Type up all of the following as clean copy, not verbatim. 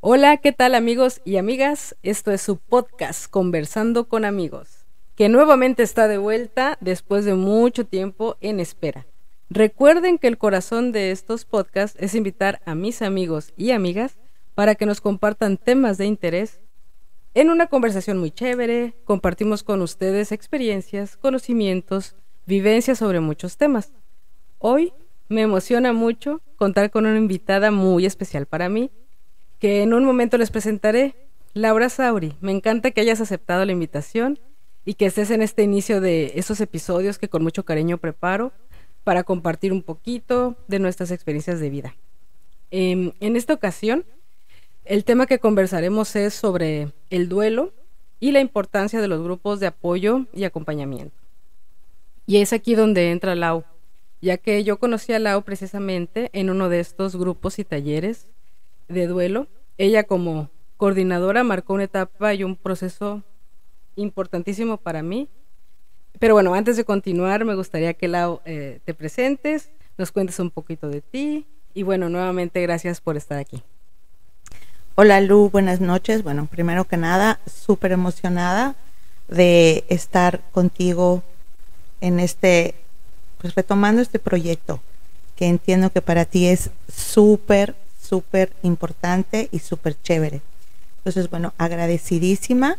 Hola, ¿qué tal amigos y amigas? Esto es su podcast Conversando con Amigos, que nuevamente está de vuelta después de mucho tiempo en espera. Recuerden que el corazón de estos podcasts es invitar a mis amigos y amigas para que nos compartan temas de interés. En una conversación muy chévere, compartimos con ustedes experiencias, conocimientos, vivencias sobre muchos temas. Hoy me emociona mucho contar con una invitada muy especial para mí, que en un momento les presentaré. Laura Sauri, me encanta que hayas aceptado la invitación y que estés en este inicio de esos episodios que con mucho cariño preparo para compartir un poquito de nuestras experiencias de vida. En esta ocasión, el tema que conversaremos es sobre el duelo y la importancia de los grupos de apoyo y acompañamiento. Y es aquí donde entra Lau, ya que yo conocí a Lau precisamente en uno de estos grupos y talleres de duelo. Ella como coordinadora marcó una etapa y un proceso importantísimo para mí. Pero bueno, antes de continuar, me gustaría que Lau te presentes, nos cuentes un poquito de ti y bueno, nuevamente gracias por estar aquí. Hola Lu, buenas noches. Bueno, primero que nada, súper emocionada de estar contigo en pues retomando este proyecto que entiendo que para ti es súper importante y súper chévere. Entonces, bueno, agradecidísima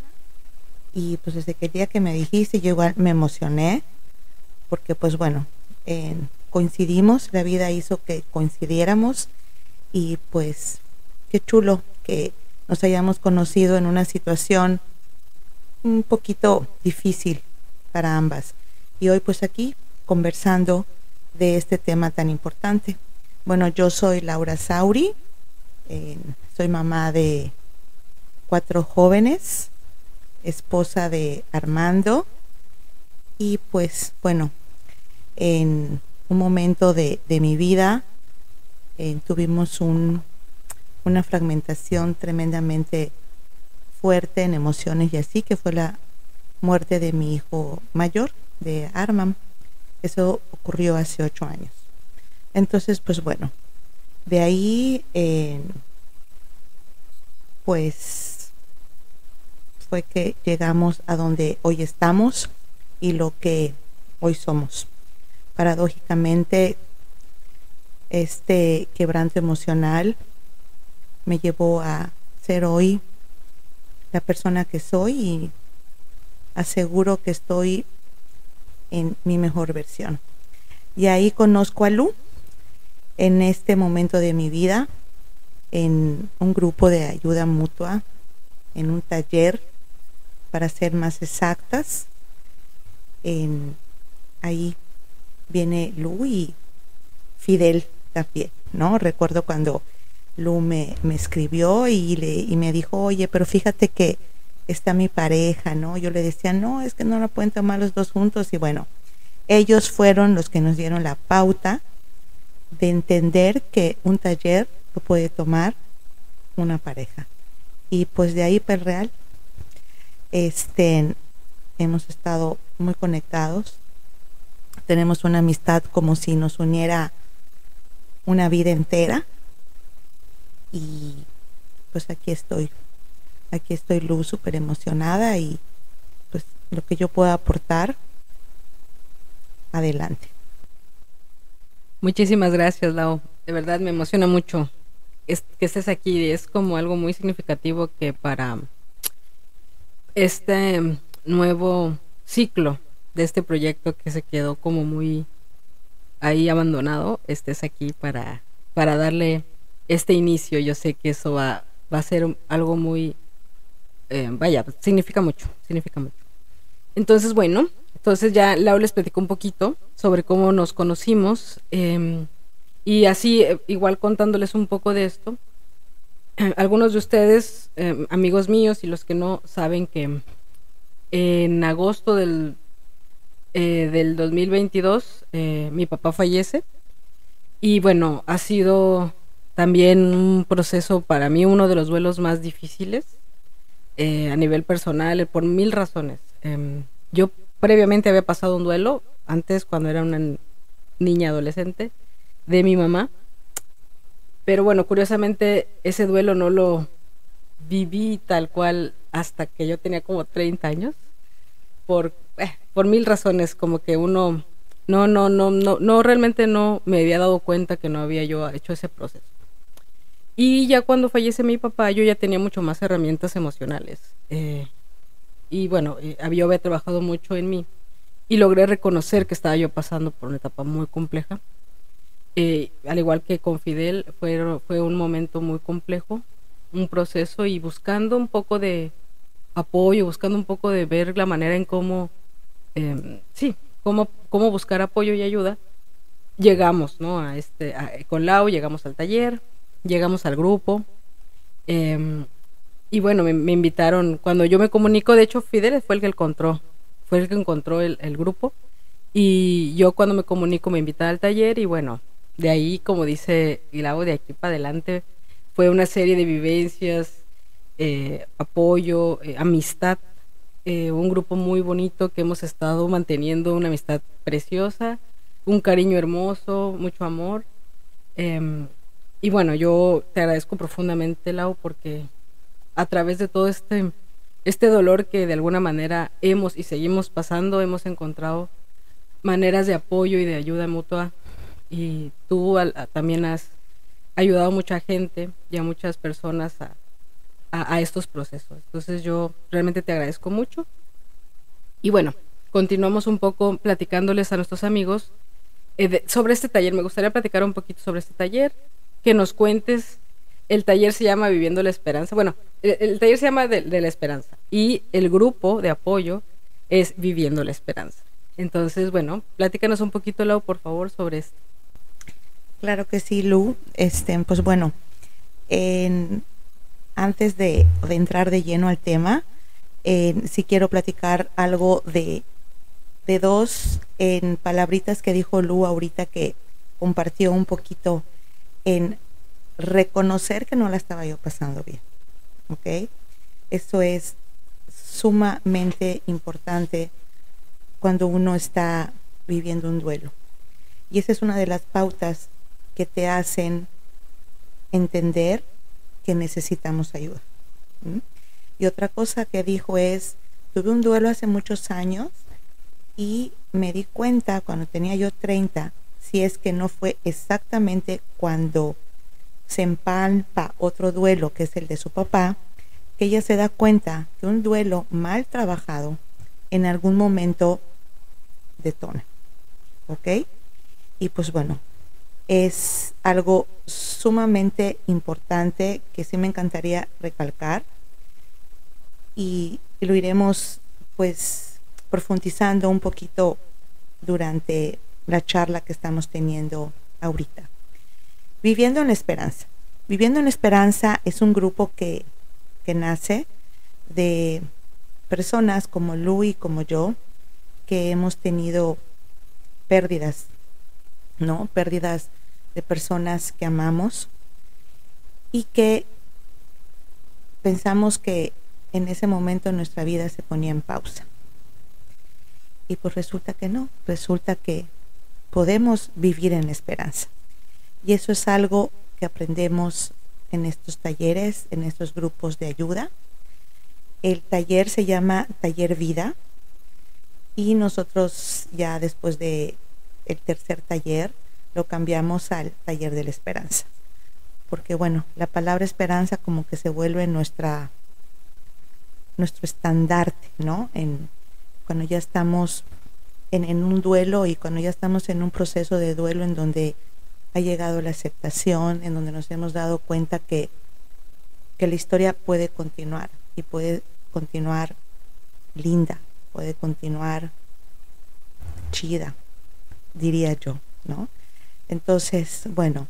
y pues desde que el día que me dijiste yo igual me emocioné porque pues bueno, coincidimos, la vida hizo que coincidiéramos y pues qué chulo que nos hayamos conocido en una situación un poquito difícil para ambas y hoy pues aquí conversando de este tema tan importante. Bueno, yo soy Laura Sauri, soy mamá de 4 jóvenes, esposa de Armando y pues bueno, en un momento de mi vida tuvimos una fragmentación tremendamente fuerte en emociones y así, que fue la muerte de mi hijo mayor, de Arman. Eso ocurrió hace 8 años. Entonces, pues bueno, de ahí pues fue que llegamos a donde hoy estamos y lo que hoy somos. Paradójicamente, este quebranto emocional me llevó a ser hoy la persona que soy y aseguro que estoy en mi mejor versión. Y ahí conozco a Lu en este momento de mi vida, en un grupo de ayuda mutua, en un taller, para ser más exactas. Ahí viene Lu y Fidel también, ¿no? Recuerdo cuando Lu me escribió y me dijo, oye, pero fíjate que está mi pareja, ¿no? Yo le decía, no, es que no la pueden tomar los dos juntos. Y bueno, ellos fueron los que nos dieron la pauta de entender que un taller lo puede tomar una pareja. Y pues de ahí para el real, hemos estado muy conectados. Tenemos una amistad como si nos uniera una vida entera. Y pues aquí estoy Luz, súper emocionada y pues lo que yo pueda aportar, adelante. Muchísimas gracias, Lau. De verdad me emociona mucho que estés aquí. Es como algo muy significativo que para este nuevo ciclo de este proyecto que se quedó como muy ahí abandonado, estés aquí para darle este inicio. Yo sé que eso va a ser algo muy significa mucho. Entonces, bueno, ya Lau les platicó un poquito sobre cómo nos conocimos, y así, igual contándoles un poco de esto, algunos de ustedes, amigos míos y los que no, saben que en agosto del 2022 mi papá fallece. Y bueno, ha sido también un proceso para mí, uno de los duelos más difíciles a nivel personal, por 1000 razones. Yo previamente había pasado un duelo, antes cuando era una niña adolescente, de mi mamá. Pero bueno, curiosamente ese duelo no lo viví tal cual hasta que yo tenía como 30 años, por, por mil razones, como que uno no, realmente no me había dado cuenta que no había yo hecho ese proceso. Y ya cuando fallece mi papá, yo ya tenía mucho más herramientas emocionales. Y bueno, yo había trabajado mucho en mí y logré reconocer que estaba yo pasando por una etapa muy compleja. Al igual que con Fidel, fue un momento muy complejo, un proceso, y buscando un poco de apoyo, buscando un poco de ver la manera en cómo, sí, cómo buscar apoyo y ayuda, llegamos, ¿no? Con Lau llegamos al taller, llegamos al grupo, y bueno, me invitaron, cuando yo me comunico, de hecho Fidel fue el que encontró el grupo, y yo cuando me comunico me invitan al taller, y bueno, de ahí, como dice Lau, de aquí para adelante fue una serie de vivencias, apoyo, amistad, un grupo muy bonito que hemos estado manteniendo, una amistad preciosa, un cariño hermoso, mucho amor. Y bueno, yo te agradezco profundamente, Lau, porque a través de todo este dolor que de alguna manera hemos y seguimos pasando, hemos encontrado maneras de apoyo y de ayuda mutua, y tú también has ayudado a mucha gente y a muchas personas a estos procesos. Entonces yo realmente te agradezco mucho. Y bueno, continuamos un poco platicándoles a nuestros amigos sobre este taller. Me gustaría platicar un poquito sobre este taller, que nos cuentes. El taller se llama Viviendo la Esperanza. Bueno, el taller se llama de la Esperanza, y el grupo de apoyo es Viviendo la Esperanza. Entonces, bueno, platícanos un poquito, Lau, por favor, sobre esto. Claro que sí, Lu. Pues bueno, antes de entrar de lleno al tema, sí quiero platicar algo de dos palabritas que dijo Lu ahorita, que compartió un poquito, en reconocer que no la estaba yo pasando bien. ¿Ok? Eso es sumamente importante cuando uno está viviendo un duelo. Y esa es una de las pautas que te hacen entender que necesitamos ayuda. Y otra cosa que dijo es, tuve un duelo hace muchos años y me di cuenta cuando tenía yo 30, si es que no fue exactamente cuando se empalpa otro duelo, que es el de su papá, que ella se da cuenta que un duelo mal trabajado en algún momento detona. ¿Ok? Y pues bueno, es algo sumamente importante que sí me encantaría recalcar, y lo iremos pues profundizando un poquito durante la charla que estamos teniendo ahorita. Viviendo en la Esperanza. Viviendo en la Esperanza es un grupo que nace de personas como Lu y como yo, que hemos tenido pérdidas, ¿no? Pérdidas de personas que amamos, y que pensamos que en ese momento nuestra vida se ponía en pausa. Y pues resulta que no, resulta que podemos vivir en esperanza. Y eso es algo que aprendemos en estos talleres, en estos grupos de ayuda. El taller se llama Taller Vida, y nosotros ya después de el tercer taller lo cambiamos al Taller de la Esperanza, porque bueno, la palabra esperanza como que se vuelve nuestro estandarte, ¿no? Cuando ya estamos en un duelo, y cuando ya estamos en un proceso de duelo en donde ha llegado la aceptación, en donde nos hemos dado cuenta que la historia puede continuar, y puede continuar linda, puede continuar chida, diría yo, ¿no? Entonces, bueno,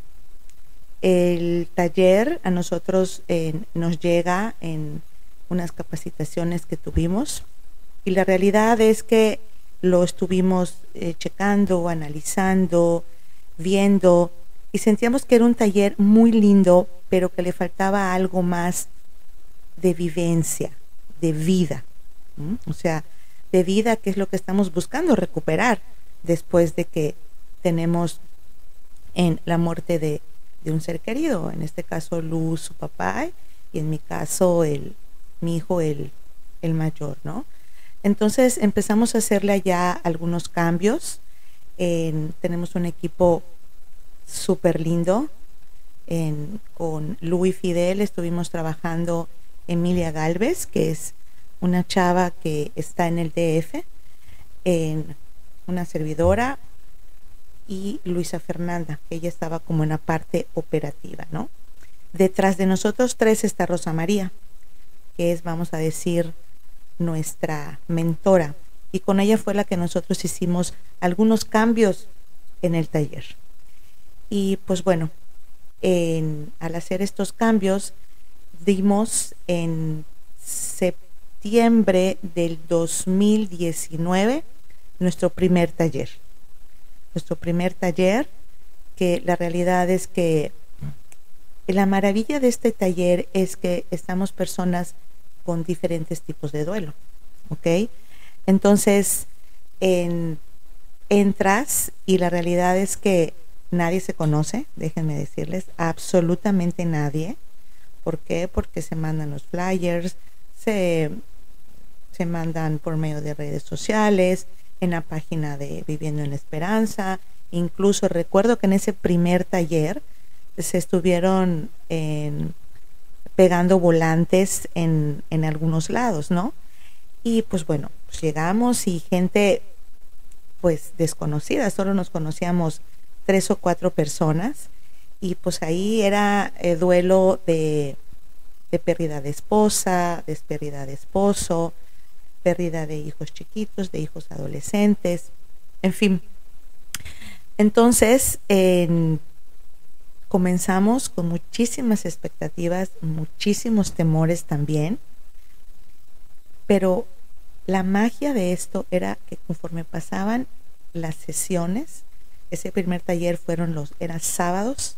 el taller a nosotros nos llega en unas capacitaciones que tuvimos, y la realidad es que lo estuvimos checando, analizando, viendo, y sentíamos que era un taller muy lindo, pero que le faltaba algo más de vivencia, de vida, o sea, de vida, que es lo que estamos buscando recuperar después de que tenemos en la muerte de un ser querido, en este caso Luz, su papá, y en mi caso mi hijo el mayor, ¿no? Entonces empezamos a hacerle ya algunos cambios. Tenemos un equipo súper lindo. Con Lu y Fidel estuvimos trabajando Emilia Galvez, que es una chava que está en el DF, en una servidora, y Luisa Fernanda, que ella estaba como en la parte operativa, ¿no? Detrás de nosotros tres está Rosa María, que es, vamos a decir, nuestra mentora, y con ella fue la que nosotros hicimos algunos cambios en el taller. Y pues bueno, al hacer estos cambios, dimos en septiembre del 2019 nuestro primer taller. Nuestro primer taller, que la realidad es que la maravilla de este taller es que estamos personas con diferentes tipos de duelo, ¿ok? Entonces, entras y la realidad es que nadie se conoce, déjenme decirles, absolutamente nadie. ¿Por qué? Porque se mandan los flyers, se mandan por medio de redes sociales, en la página de Viviendo en la Esperanza. Incluso recuerdo que en ese primer taller se estuvieron pegando volantes en algunos lados, ¿no? Y pues bueno, pues llegamos y gente pues desconocida, solo nos conocíamos 3 o 4 personas, y pues ahí era duelo de pérdida de esposa, de pérdida de esposo, pérdida de hijos chiquitos, de hijos adolescentes, en fin. Entonces comenzamos con muchísimas expectativas, muchísimos temores también, pero la magia de esto era que conforme pasaban las sesiones, ese primer taller eran sábados,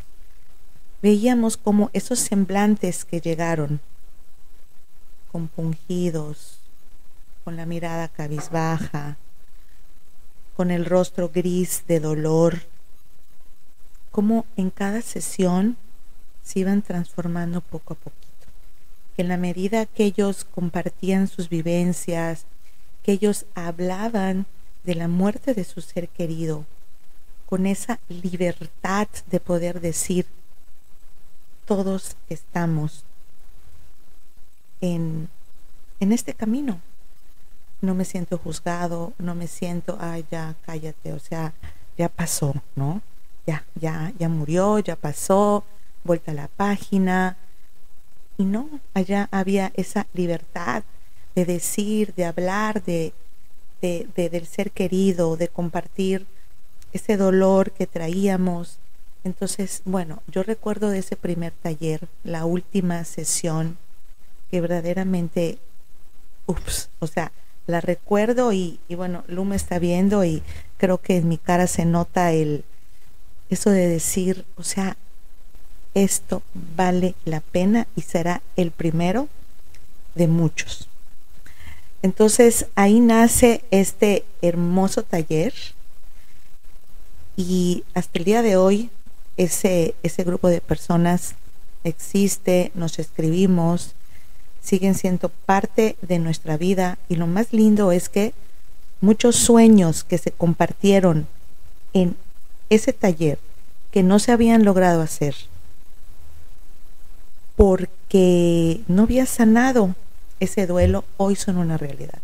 veíamos como esos semblantes que llegaron compungidos, con la mirada cabizbaja, con el rostro gris de dolor, como en cada sesión se iban transformando poco a poquito, que en la medida que ellos compartían sus vivencias, que ellos hablaban de la muerte de su ser querido, con esa libertad de poder decir, todos estamos en este camino. No me siento juzgado, no me siento, ay, ya, cállate, o sea, ya pasó, ¿no? Ya murió, ya pasó, vuelta a la página. Y no, allá había esa libertad de decir, de hablar, del ser querido, de compartir ese dolor que traíamos. Entonces, bueno, yo recuerdo de ese primer taller, la última sesión, que verdaderamente, o sea, la recuerdo y bueno, Lu me está viendo y creo que en mi cara se nota eso de decir, o sea, esto vale la pena y será el primero de muchos. Entonces ahí nace este hermoso taller, y hasta el día de hoy ese grupo de personas existe, nos escribimos, siguen siendo parte de nuestra vida, y lo más lindo es que muchos sueños que se compartieron en ese taller que no se habían logrado hacer porque no había sanado ese duelo, hoy son una realidad.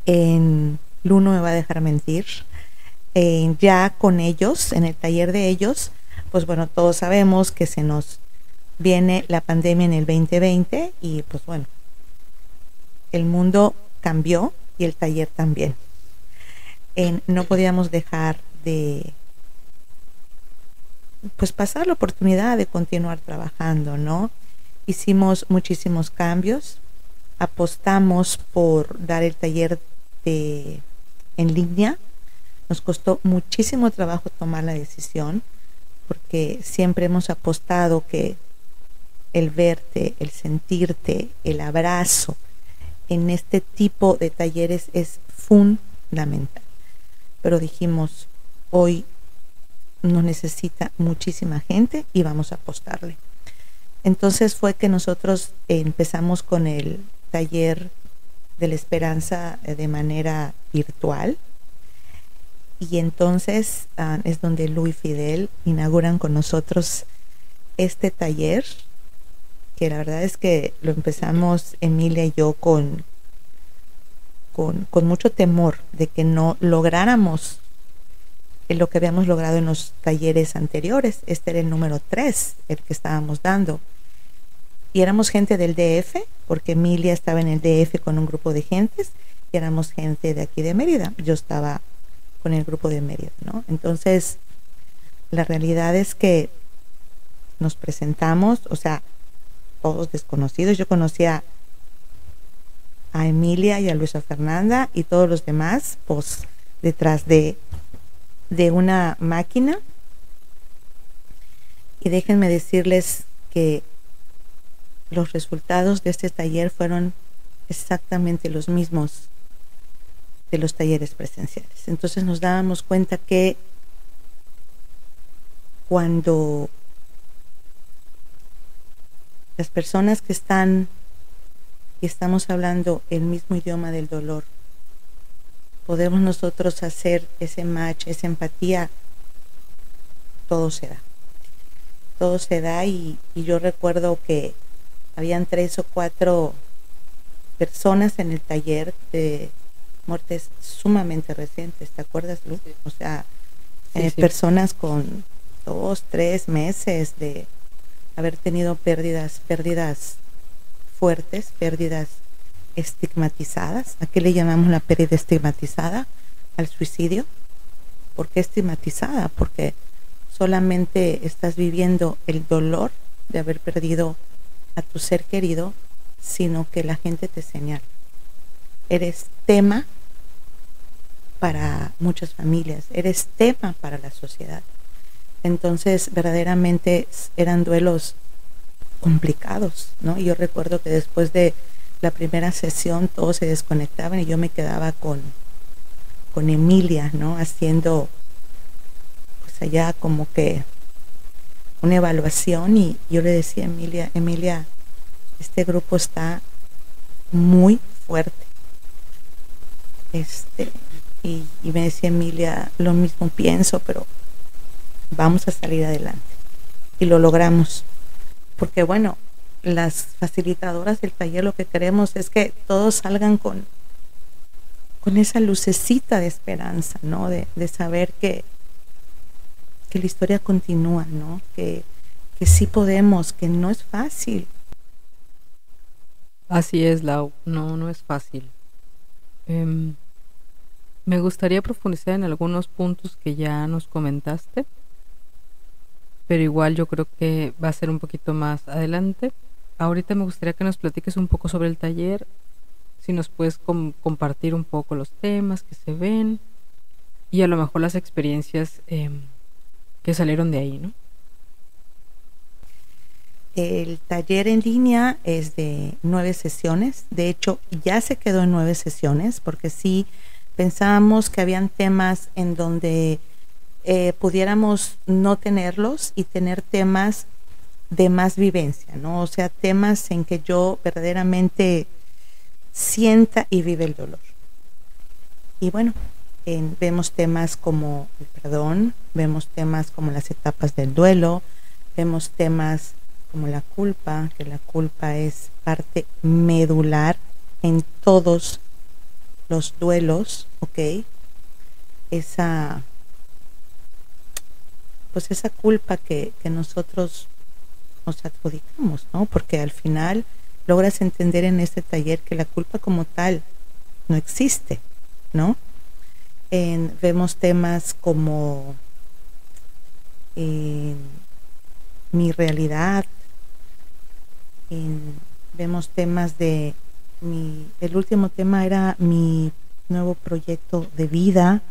Lu no me va a dejar mentir, ya con ellos, en el taller de ellos, pues bueno, todos sabemos que se nos viene la pandemia en el 2020 y pues bueno, el mundo cambió y el taller también. No podíamos dejar de pues pasar la oportunidad de continuar trabajando, ¿no? Hicimos muchísimos cambios, apostamos por dar el taller en línea. Nos costó muchísimo trabajo tomar la decisión, porque siempre hemos apostado que el verte, el sentirte, el abrazo en este tipo de talleres es fundamental. Pero dijimos, hoy nos necesita muchísima gente y vamos a apostarle. Entonces fue que nosotros empezamos con el taller de la esperanza de manera virtual. Y entonces es donde Lu y Fidel inauguran con nosotros este taller, que la verdad es que lo empezamos Emilia y yo con mucho temor de que no lográramos lo que habíamos logrado en los talleres anteriores. Este era el número 3, el que estábamos dando. Y éramos gente del DF, porque Emilia estaba en el DF con un grupo de gentes, y éramos gente de aquí de Mérida. Yo estaba con el grupo de Mérida, ¿no? Entonces, la realidad es que nos presentamos, o sea, todos desconocidos. Yo conocía a Emilia y a Luisa Fernanda y todos los demás, pues, detrás de una máquina. Y déjenme decirles que los resultados de este taller fueron exactamente los mismos de los talleres presenciales. Entonces nos dábamos cuenta que cuando las personas que estamos hablando el mismo idioma del dolor, podemos nosotros hacer ese match, esa empatía, todo se da. Todo se da y yo recuerdo que habían 3 o 4 personas en el taller de muertes sumamente recientes, ¿te acuerdas, Lu? O sea, sí. Personas con 2, 3 meses de haber tenido pérdidas fuertes, pérdidas estigmatizadas. ¿A qué le llamamos la pérdida estigmatizada? Al suicidio. ¿Por qué estigmatizada? Porque solamente estás viviendo el dolor de haber perdido a tu ser querido, sino que la gente te señala. Eres tema para muchas familias, eres tema para la sociedad. Entonces, verdaderamente eran duelos complicados, ¿no? Y yo recuerdo que después de la primera sesión todos se desconectaban y yo me quedaba con Emilia, ¿no? Haciendo pues allá como que una evaluación, y yo le decía a Emilia, este grupo está muy fuerte. Y me decía Emilia, lo mismo pienso, pero vamos a salir adelante. Y lo logramos. Porque bueno, las facilitadoras del taller lo que queremos es que todos salgan con esa lucecita de esperanza, ¿no? De saber que la historia continúa, ¿no? Que sí podemos, que no es fácil. Así es, Lau, no es fácil. Me gustaría profundizar en algunos puntos que ya nos comentaste, pero igual yo creo que va a ser un poquito más adelante. Ahorita me gustaría que nos platiques un poco sobre el taller, si nos puedes compartir un poco los temas que se ven y a lo mejor las experiencias que salieron de ahí, ¿no? El taller en línea es de 9 sesiones. De hecho, ya se quedó en 9 sesiones, porque sí pensábamos que habían temas en donde pudiéramos no tenerlos y tener temas de más vivencia, ¿no? O sea, temas en que yo verdaderamente sienta y vive el dolor. Y bueno, vemos temas como el perdón, vemos temas como las etapas del duelo, vemos temas como la culpa, que la culpa es parte medular en todos los duelos, ¿ok? Esa culpa que nosotros nos adjudicamos, ¿no? Porque al final logras entender en este taller que la culpa como tal no existe, ¿no? Vemos temas como mi realidad, vemos temas de el último tema era mi nuevo proyecto de vida,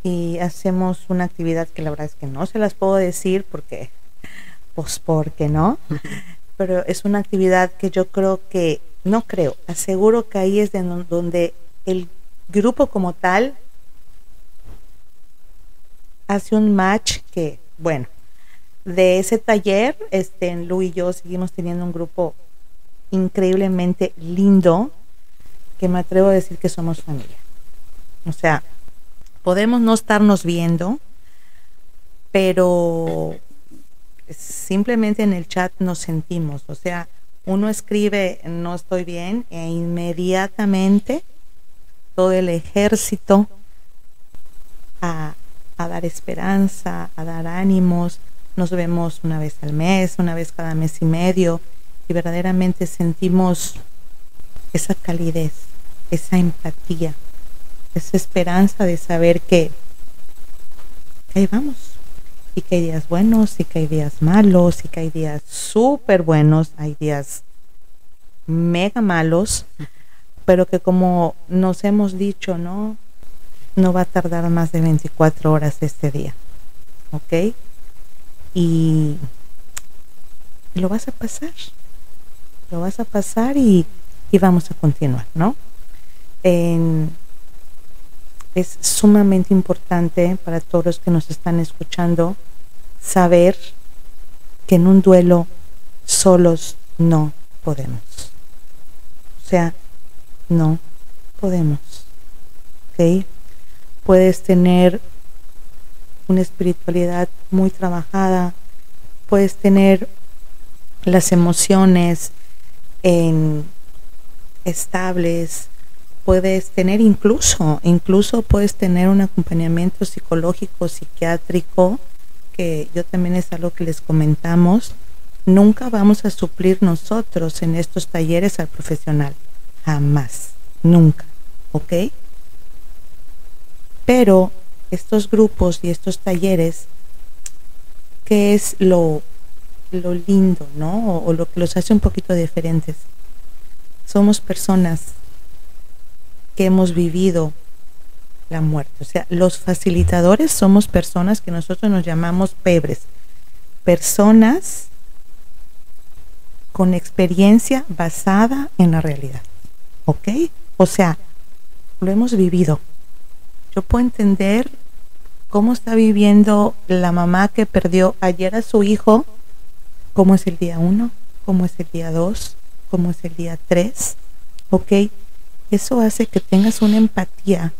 y hacemos una actividad que la verdad es que no se las puedo decir porque no, pero es una actividad que yo aseguro que ahí es donde el grupo como tal hace un match que, bueno, de ese taller, Lu y yo seguimos teniendo un grupo increíblemente lindo, que me atrevo a decir que somos familia. O sea, podemos no estarnos viendo, pero simplemente en el chat nos sentimos. O sea, uno escribe no estoy bien e inmediatamente todo el ejército a dar esperanza, a dar ánimos. Nos vemos una vez al mes, una vez cada mes y medio, y verdaderamente sentimos esa calidez, esa empatía, esa esperanza de saber que ahí vamos, y que hay días buenos, y que hay días malos, y que hay días súper buenos, hay días mega malos, pero que como nos hemos dicho, no va a tardar más de 24 horas este día, ¿ok? Y lo vas a pasar, y vamos a continuar, ¿no? Es sumamente importante para todos los que nos están escuchando saber que en un duelo solos no podemos. O sea, no podemos, ¿ok? Puedes tener una espiritualidad muy trabajada, puedes tener las emociones estables, puedes tener incluso puedes tener un acompañamiento psicológico, psiquiátrico, que yo también es algo que les comentamos. Nunca vamos a suplir nosotros en estos talleres al profesional, jamás, nunca, ¿ok? Pero estos grupos y estos talleres, ¿qué es lo lindo, ¿no? O lo que los hace un poquito diferentes? Somos personas que hemos vivido la muerte. O sea, los facilitadores somos personas que nosotros nos llamamos pebres, personas con experiencia basada en la realidad, ¿ok? O sea, lo hemos vivido. Yo puedo entender cómo está viviendo la mamá que perdió ayer a su hijo, cómo es el día 1, cómo es el día 2, cómo es el día 3, ¿ok? Eso hace que tengas una empatía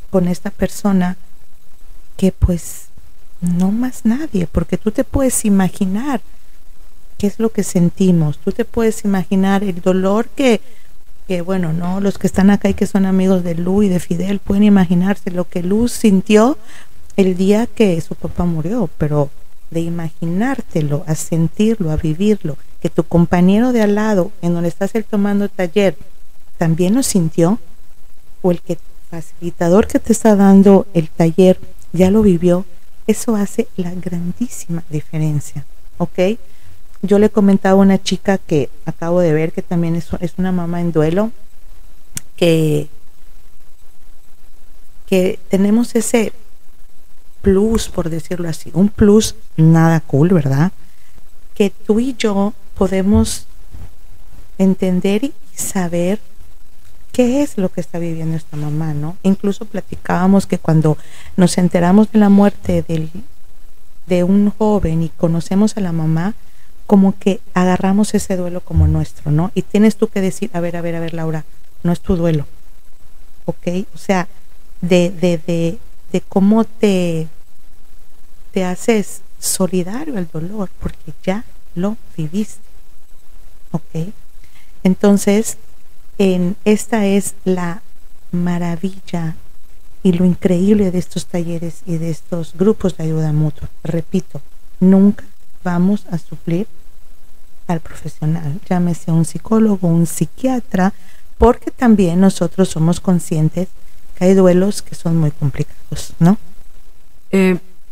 con esta persona que pues no más nadie, porque tú te puedes imaginar qué es lo que sentimos, tú te puedes imaginar el dolor que bueno, no, los que están acá y que son amigos de Lu y de Fidel pueden imaginarse lo que Lu sintió el día que su papá murió, pero de imaginártelo, a sentirlo, a vivirlo, que tu compañero de al lado, en donde estás él tomando taller, también lo sintió, o el facilitador que te está dando el taller ya lo vivió, eso hace la grandísima diferencia, ¿ok? Yo le comentaba a una chica que acabo de ver, que también es una mamá en duelo, que tenemos ese plus, por decirlo así, un plus nada cool, ¿verdad? Que tú y yo podemos entender y saber qué es lo que está viviendo esta mamá, ¿no? Incluso platicábamos que cuando nos enteramos de la muerte de un joven y conocemos a la mamá, como que agarramos ese duelo como nuestro, ¿no? Y tienes tú que decir, a ver, Laura, no es tu duelo, ¿ok? O sea, de cómo te haces solidario al dolor, porque ya lo viviste, ¿ok? Entonces, esta es la maravilla y lo increíble de estos talleres y de estos grupos de ayuda mutua. Repito, nunca vamos a suplir al profesional, llámese un psicólogo, un psiquiatra, porque también nosotros somos conscientes que hay duelos que son muy complicados, ¿no?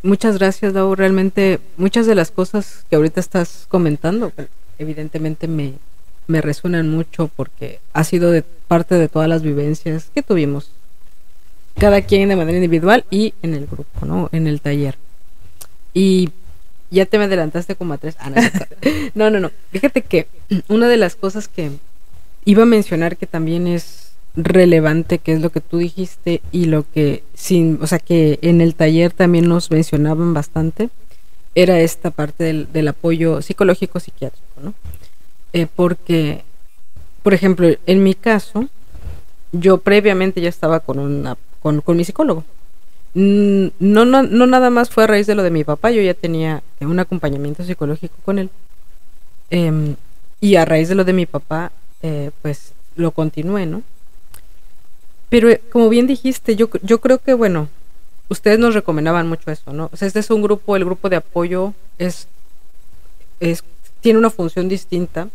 Muchas gracias, Lau. Realmente muchas de las cosas que ahorita estás comentando, evidentemente me resuenan mucho porque ha sido parte de todas las vivencias que tuvimos, cada quien de manera individual y en el grupo, ¿no? En el taller. Y ya te me adelantaste como a 3. No. Fíjate que una de las cosas que iba a mencionar que también es relevante, que es lo que tú dijiste y lo que que en el taller también nos mencionaban bastante, era esta parte del apoyo psicológico psiquiátrico, ¿no? Porque, por ejemplo, en mi caso, yo previamente ya estaba con mi psicólogo. No nada más fue a raíz de lo de mi papá, yo ya tenía un acompañamiento psicológico con él. Y a raíz de lo de mi papá, pues lo continué, ¿no? Pero como bien dijiste, yo creo que, bueno, ustedes nos recomendaban mucho eso, ¿no? O sea, este es un grupo, el grupo de apoyo tiene una función distinta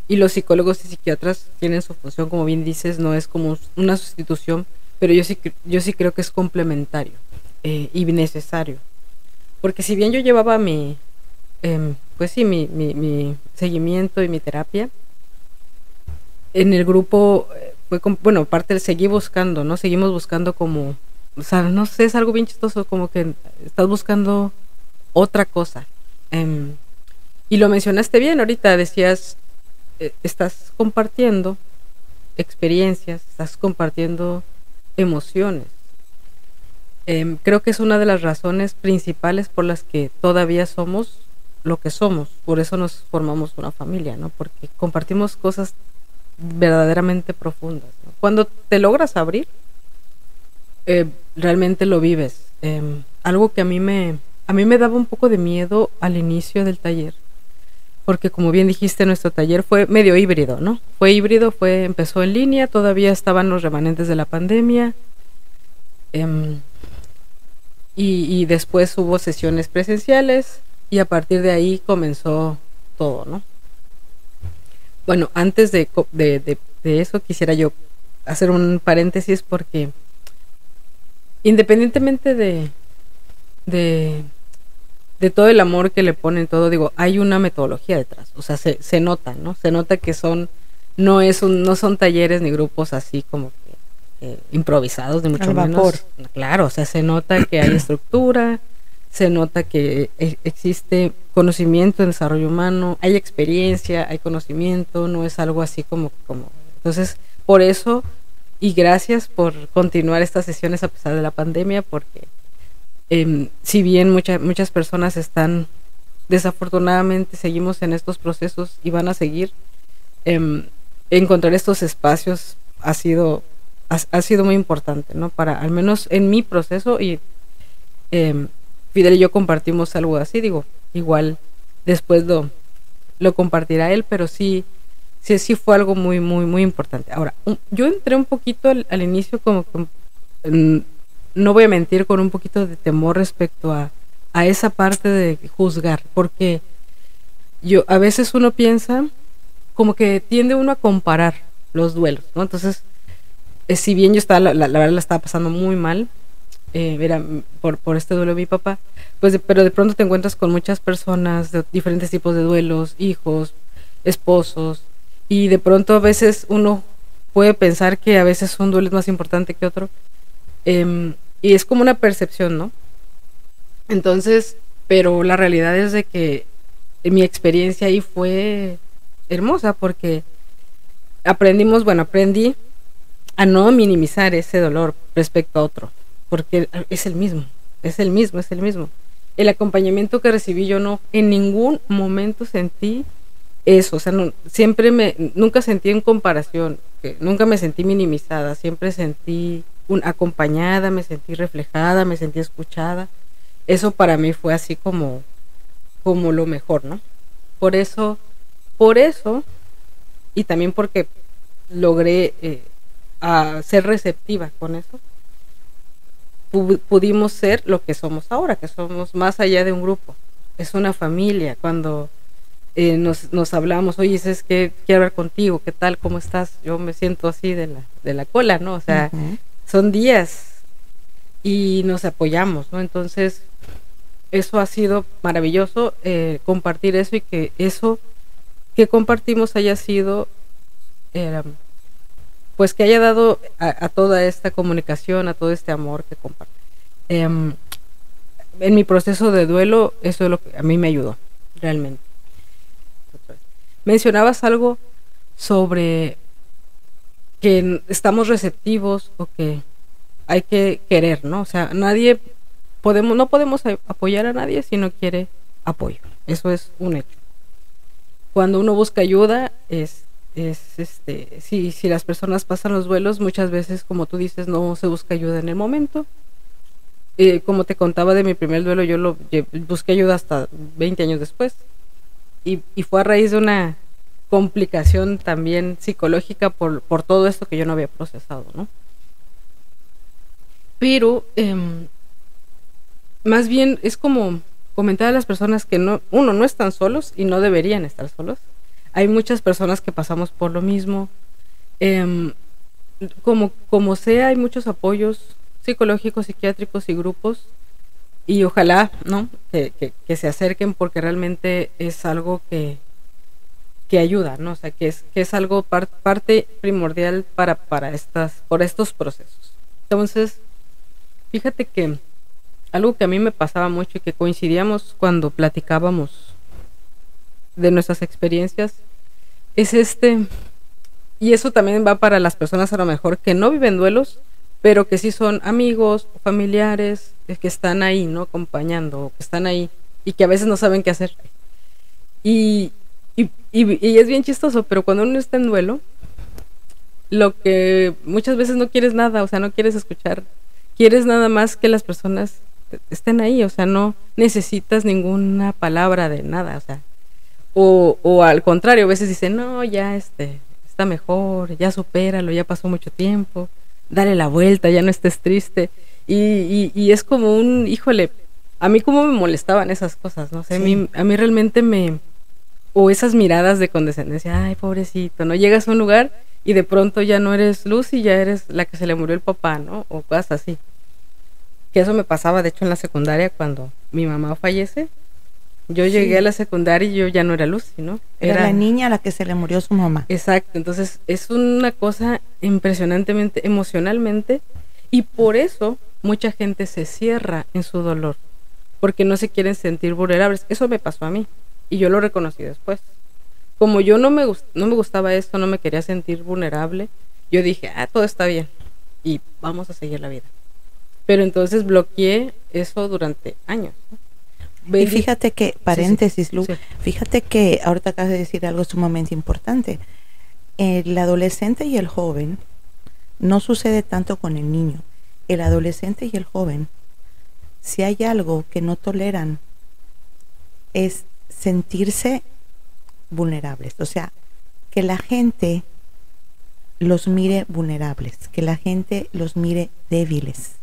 y los psicólogos y psiquiatras tienen su función, como bien dices, no es como una sustitución, pero yo sí creo que es complementario y necesario. Porque si bien yo llevaba pues sí, mi seguimiento y mi terapia, en el grupo bueno, aparte seguí buscando, ¿no? Seguimos buscando como, o sea, no sé, es algo bien chistoso, como que estás buscando otra cosa. Y lo mencionaste bien ahorita, decías, estás compartiendo experiencias, estás compartiendo emociones. Creo que es una de las razones principales por las que todavía somos lo que somos, por eso nos formamos una familia, ¿no? Porque compartimos cosas verdaderamente profundas, ¿no? Cuando te logras abrir, realmente lo vives. Algo que a mí me daba un poco de miedo al inicio del taller, porque como bien dijiste, nuestro taller fue medio híbrido, ¿no? Fue híbrido, empezó en línea, todavía estaban los remanentes de la pandemia, y después hubo sesiones presenciales y a partir de ahí comenzó todo, ¿no? Bueno, antes de eso quisiera yo hacer un paréntesis porque independientemente de todo el amor que le ponen todo, digo, hay una metodología detrás, o sea, se nota, ¿no? Se nota que no son talleres ni grupos así como que improvisados, ni mucho menos. Claro, o sea, se nota que hay estructura, se nota que existe conocimiento en desarrollo humano, hay experiencia, hay conocimiento, no es algo así como. Entonces, por eso, y gracias por continuar estas sesiones a pesar de la pandemia, porque si bien muchas personas están, desafortunadamente seguimos en estos procesos y van a seguir, encontrar estos espacios ha sido muy importante, ¿no? Para, al menos en mi proceso, y Fidel y yo compartimos algo así, digo, igual después lo compartirá él, pero sí fue algo muy, muy, muy importante. Ahora, yo entré un poquito al inicio como que, no voy a mentir, con un poquito de temor respecto a esa parte de juzgar, porque a veces uno piensa como que tiende uno a comparar los duelos, ¿no? Entonces, si bien yo la verdad la estaba pasando muy mal, era por este duelo de mi papá, pues pero de pronto te encuentras con muchas personas de diferentes tipos de duelos, hijos, esposos, y de pronto a veces uno puede pensar que a veces un duelo es más importante que otro, y es como una percepción, ¿no? Entonces, pero la realidad es de que mi experiencia ahí fue hermosa, porque aprendí a no minimizar ese dolor respecto a otro, porque es el mismo. El acompañamiento que recibí, yo no en ningún momento sentí eso, o sea, nunca sentí en comparación, nunca me sentí minimizada, siempre sentí acompañada, me sentí reflejada, me sentí escuchada. Eso para mí fue así como lo mejor, ¿no? Por eso, y también porque logré a ser receptiva con eso, pudimos ser lo que somos ahora, que somos más allá de un grupo, es una familia. Cuando nos hablamos, oye, es que quiero hablar contigo, ¿qué tal? ¿Cómo estás? Yo me siento así de la cola, ¿no? O sea, son días y nos apoyamos, ¿no? Entonces, eso ha sido maravilloso, compartir eso, y que eso que compartimos haya sido, pues que haya dado a toda esta comunicación, a todo este amor que comparte. En mi proceso de duelo, eso es lo que a mí me ayudó, realmente. Mencionabas algo sobre que estamos receptivos, o que hay que querer, ¿no? O sea, no podemos apoyar a nadie si no quiere apoyo. Eso es un hecho. Cuando uno busca ayuda, si las personas pasan los duelos, muchas veces, como tú dices, no se busca ayuda en el momento. Como te contaba de mi primer duelo, yo busqué ayuda hasta 20 años después. Y fue a raíz de una complicación también psicológica por todo esto que yo no había procesado, ¿no? Pero más bien es como comentar a las personas que no están solos y no deberían estar solos. Hay muchas personas que pasamos por lo mismo. Como sea, hay muchos apoyos psicológicos, psiquiátricos y grupos, y ojalá, ¿no? que se acerquen, porque realmente es algo que ayuda, ¿no? O sea, que es algo parte primordial por estos procesos. Entonces, fíjate que algo que a mí me pasaba mucho y que coincidíamos cuando platicábamos de nuestras experiencias es y eso también va para las personas a lo mejor que no viven duelos, pero que sí son amigos o familiares que están ahí, ¿no? Acompañando, que están ahí y que a veces no saben qué hacer. Y es bien chistoso, pero cuando uno está en duelo, lo que muchas veces no quieres nada, o sea, no quieres escuchar, quieres nada más que las personas estén ahí, o sea, no necesitas ninguna palabra de nada, o sea, o al contrario, a veces dicen, no, ya está mejor, ya supéralo, ya pasó mucho tiempo, dale la vuelta, ya no estés triste, y es como híjole, a mí como me molestaban esas cosas, no sé, sí. a mí realmente o esas miradas de condescendencia, ay, pobrecito, ¿no? Llegas a un lugar y de pronto ya no eres Lucy, ya eres la que se le murió el papá, ¿no? O cosas así. Que eso me pasaba, de hecho, en la secundaria cuando mi mamá fallece. Yo llegué a la secundaria y yo ya no era Lucy, ¿no? Era la niña a la que se le murió su mamá. Exacto, entonces es una cosa impresionantemente, emocionalmente, y por eso mucha gente se cierra en su dolor, porque no se quieren sentir vulnerables. Eso me pasó a mí. Y yo lo reconocí después. Como yo no me gustaba esto, no me quería sentir vulnerable, yo dije, todo está bien y vamos a seguir la vida. Pero entonces bloqueé eso durante años, ¿no? Y fíjate que, paréntesis, Lu, fíjate que ahorita acabas de decir algo sumamente importante. El adolescente y el joven no sucede tanto con el niño. El adolescente y el joven, si hay algo que no toleran, es sentirse vulnerables, o sea, que la gente los mire vulnerables, que la gente los mire débiles,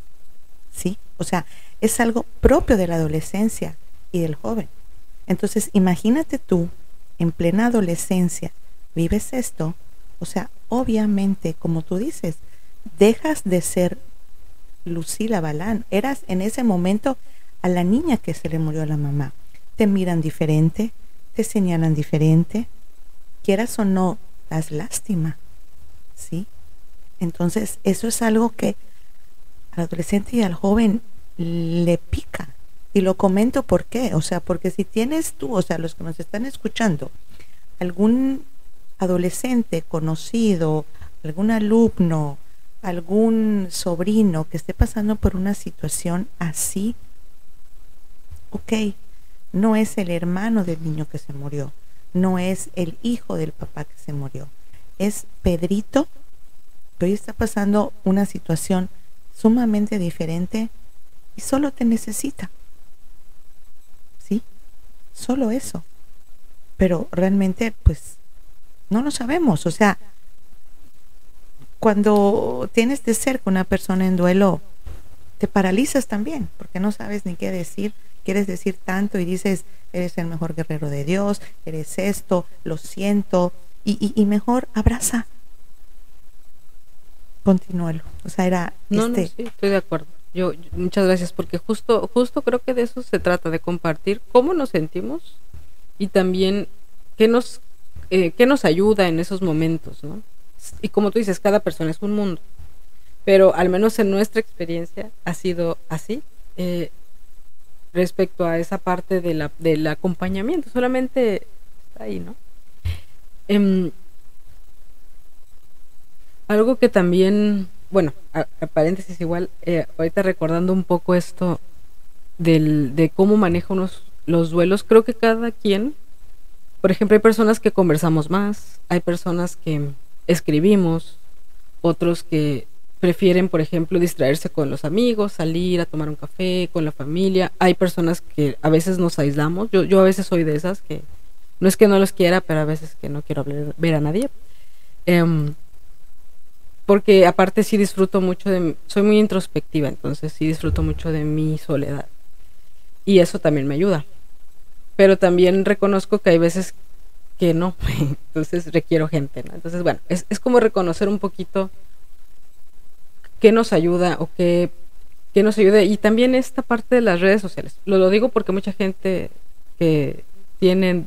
¿sí? O sea, es algo propio de la adolescencia y del joven. Entonces, imagínate tú, en plena adolescencia, vives esto, o sea, obviamente, como tú dices, dejas de ser Lucila Balán, eras en ese momento a la niña que se le murió a la mamá. Te miran diferente, te señalan diferente, quieras o no, das lástima, ¿sí? Entonces, eso es algo que al adolescente y al joven le pica. Y lo comento por qué, o sea, porque si tienes tú, o sea, los que nos están escuchando, algún adolescente conocido, algún alumno, algún sobrino que esté pasando por una situación así, ok, no es el hermano del niño que se murió, no es el hijo del papá que se murió, es Pedrito, que hoy está pasando una situación sumamente diferente y solo te necesita, ¿sí? Solo eso. Pero realmente, pues, no lo sabemos. O sea, cuando tienes de cerca una persona en duelo, te paralizas también, porque no sabes ni qué decir. Quieres decir tanto y dices, eres el mejor guerrero de Dios, eres esto, lo siento, y mejor abraza. Continúalo. O sea, era No, sí, estoy de acuerdo. Yo muchas gracias, porque justo creo que de eso se trata, de compartir cómo nos sentimos y también qué nos ayuda en esos momentos, ¿no? Y como tú dices, cada persona es un mundo, pero al menos en nuestra experiencia ha sido así. Respecto a esa parte del acompañamiento, solamente está ahí, ¿no? Algo que también, bueno, a paréntesis igual, ahorita recordando un poco esto de cómo maneja uno los duelos, creo que cada quien, por ejemplo, hay personas que conversamos más, hay personas que escribimos, otros que prefieren, por ejemplo, distraerse con los amigos, salir a tomar un café con la familia. Hay personas que a veces nos aislamos. Yo a veces soy de esas que no es que no los quiera, pero a veces que no quiero ver a nadie. Em, Porque aparte sí disfruto mucho soy muy introspectiva, entonces sí disfruto mucho de mi soledad. Y eso también me ayuda. Pero también reconozco que hay veces que no, entonces requiero gente, ¿no? Entonces, bueno, es como reconocer un poquito qué nos ayuda o qué nos ayuda. Y también esta parte de las redes sociales. Lo digo porque mucha gente que tiene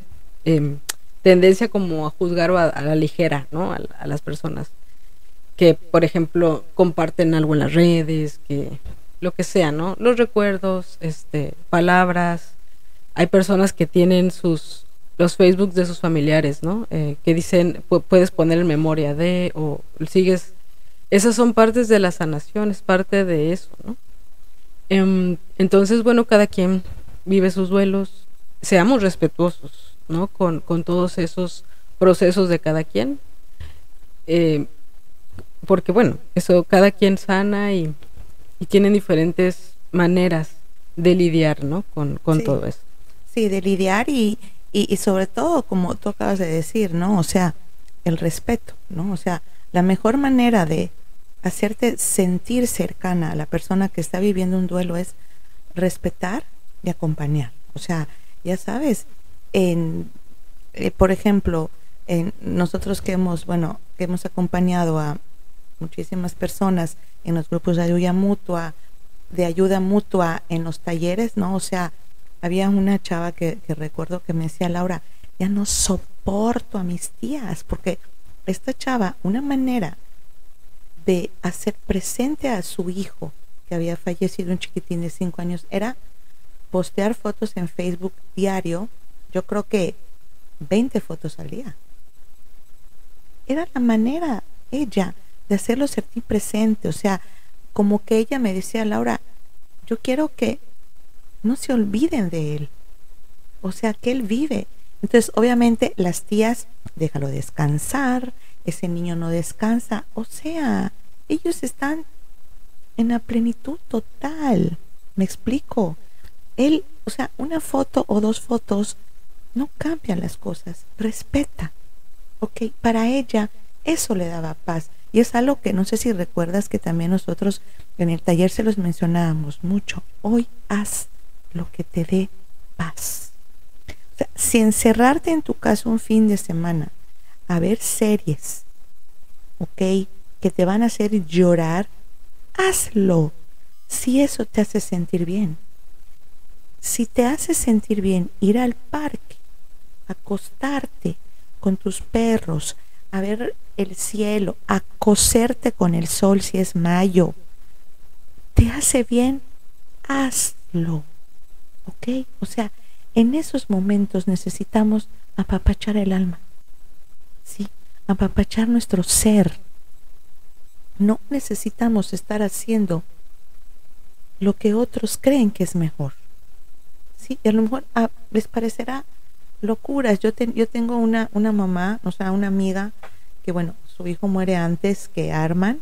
tendencia como a juzgar o a la ligera, ¿no? A las personas que, por ejemplo, comparten algo en las redes, que lo que sea, ¿no? Los recuerdos, palabras. Hay personas que tienen los Facebook de sus familiares, ¿no? Que dicen, puedes poner en memoria de, o sigues. Esas son partes de la sanación, es parte de eso, ¿no? Entonces, bueno, cada quien vive sus duelos. Seamos respetuosos, ¿no? Con todos esos procesos de cada quien. Porque bueno, eso cada quien sana y tienen diferentes maneras de lidiar, ¿no? Con Sí, todo eso. sí, de lidiar y sobre todo, como tú acabas de decir, ¿no? O sea, el respeto, ¿no? O sea, la mejor manera de hacerte sentir cercana a la persona que está viviendo un duelo es respetar y acompañar. O sea, ya sabes, por ejemplo, nosotros bueno, que hemos acompañado a muchísimas personas en los grupos de ayuda mutua en los talleres, ¿no? O sea, había una chava que recuerdo que me decía, Laura, ya no soporto a mis tías, porque esta chava, una manera de hacer presente a su hijo, que había fallecido, un chiquitín de 5 años, era postear fotos en Facebook diario, yo creo que 20 fotos al día. Era la manera, ella, de hacerlo sentir presente. O sea, como que ella me decía, Laura, yo quiero que no se olviden de él. O sea, que él vive. Entonces, obviamente, las tías, déjalo descansar, ese niño no descansa. O sea, ellos están en la plenitud total. ¿Me explico? Él, o sea, una foto o 2 fotos no cambian las cosas. Respeta. Ok, para ella eso le daba paz. Y es algo que no sé si recuerdas que también nosotros en el taller se los mencionábamos mucho. Hoy haz lo que te dé paz. O sea, si encerrarte en tu casa un fin de semana a ver series, ok, que te van a hacer llorar, hazlo. Si eso te hace sentir bien. Si te hace sentir bien ir al parque, acostarte con tus perros, a ver el cielo, a coserte con el sol si es mayo, te hace bien, hazlo. ¿Ok? O sea, en esos momentos necesitamos apapachar el alma, ¿sí? Apapachar nuestro ser. No necesitamos estar haciendo lo que otros creen que es mejor, ¿sí? Y a lo mejor les parecerá locuras. Yo tengo una mamá, o sea, una amiga que, bueno, su hijo muere antes que Arman,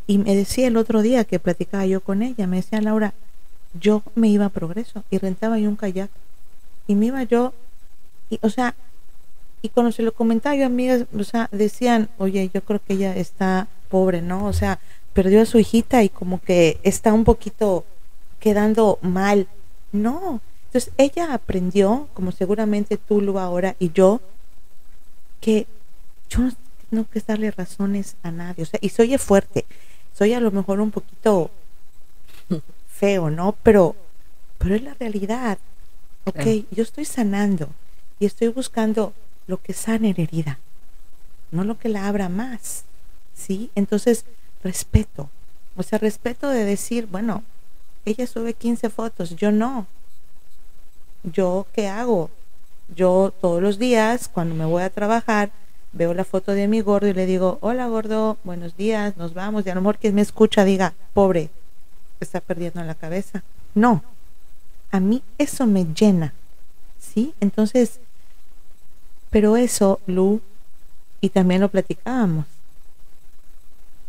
y me decía el otro día que platicaba yo con ella, me decía, Laura, yo me iba a Progreso y rentaba yo un kayak y me iba yo, y, o sea, y cuando se lo comentaba yo, amigas, o sea, decían, oye, yo creo que ella está pobre, ¿no? O sea, perdió a su hijita y como que está un poquito quedando mal. No. Entonces ella aprendió, como seguramente tú lo ahora y yo, que yo no tengo que darle razones a nadie. O sea, y soy fuerte, soy a lo mejor un poquito feo, ¿no? Pero es la realidad. Ok, yo estoy sanando y estoy buscando lo que sane la herida, no lo que la abra más, ¿sí? Entonces, respeto. O sea, respeto de decir, bueno, ella sube 15 fotos, yo no. ¿Yo qué hago? Yo todos los días, cuando me voy a trabajar, veo la foto de mi gordo y le digo, hola gordo, buenos días, nos vamos. Y a lo mejor quien me escucha diga, pobre, está perdiendo la cabeza. No, a mí eso me llena ¿sí? Entonces, pero eso, Lu, y también lo platicábamos,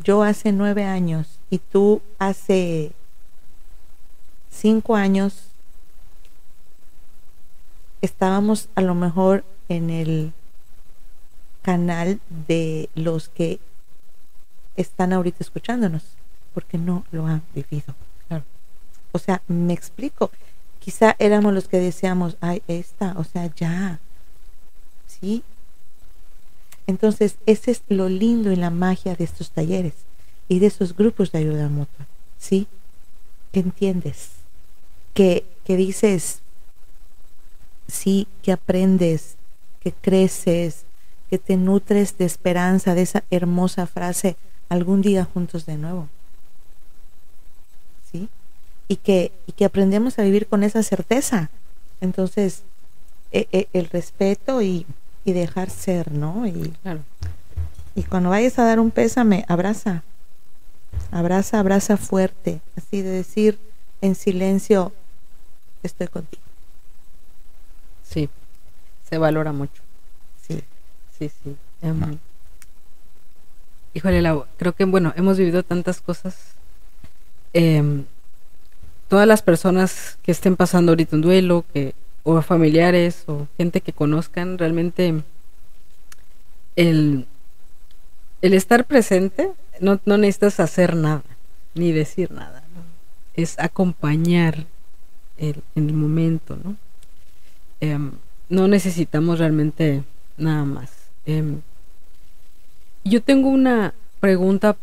yo hace 9 años y tú hace 5 años estábamos a lo mejor en el canal de los que están ahorita escuchándonos, porque no lo han vivido. Claro. O sea, me explico. Quizá éramos los que decíamos, ay, o sea, ya. ¿Sí? Entonces, ese es lo lindo y la magia de estos talleres y de esos grupos de ayuda mutua. ¿Sí? Que entiendes, que dices, sí, que aprendes, que creces, que te nutres de esperanza, de esa hermosa frase, algún día juntos de nuevo. ¿Sí? Y que aprendemos a vivir con esa certeza. Entonces, el respeto y dejar ser, ¿no? Claro. Y cuando vayas a dar un pésame, abraza fuerte, así de decir en silencio, estoy contigo. Sí, se valora mucho. Sí. Híjole, Lau, creo que, bueno, hemos vivido tantas cosas. Todas las personas que estén pasando ahorita un duelo, o familiares, o gente que conozcan, realmente el estar presente, no necesitas hacer nada, ni decir nada, ¿no? Es acompañar en el momento, ¿no? No necesitamos realmente nada más. Yo tengo una pregunta,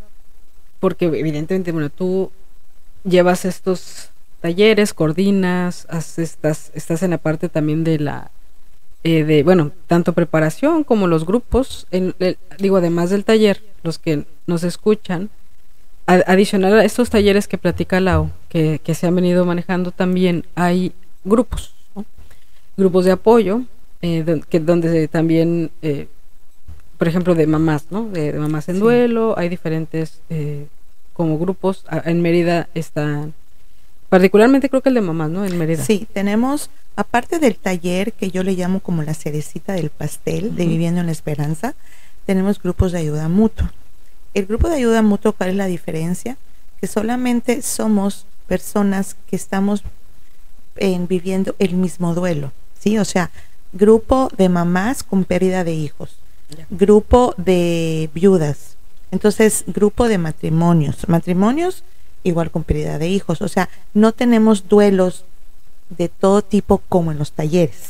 porque evidentemente, bueno, tú llevas estos talleres, coordinas, estás en la parte también de la bueno, tanto preparación como los grupos, digo, además del taller, los que nos escuchan, adicional a estos talleres que platica Lau, que se han venido manejando, también hay grupos, ¿no? Grupos de apoyo, donde también, por ejemplo, de mamás, ¿no? De mamás en duelo, hay diferentes como grupos. En Mérida están, particularmente creo que el de mamás, ¿no? En Mérida. Sí, tenemos, aparte del taller que yo le llamo como la cerecita del pastel, de Viviendo en la Esperanza, tenemos grupos de ayuda mutua. El grupo de ayuda mutua, ¿cuál es la diferencia? Que solamente somos personas que estamos viviendo el mismo duelo, ¿sí? O sea, grupo de mamás con pérdida de hijos, grupo de viudas, entonces grupo de matrimonios igual con pérdida de hijos. O sea, no tenemos duelos de todo tipo como en los talleres.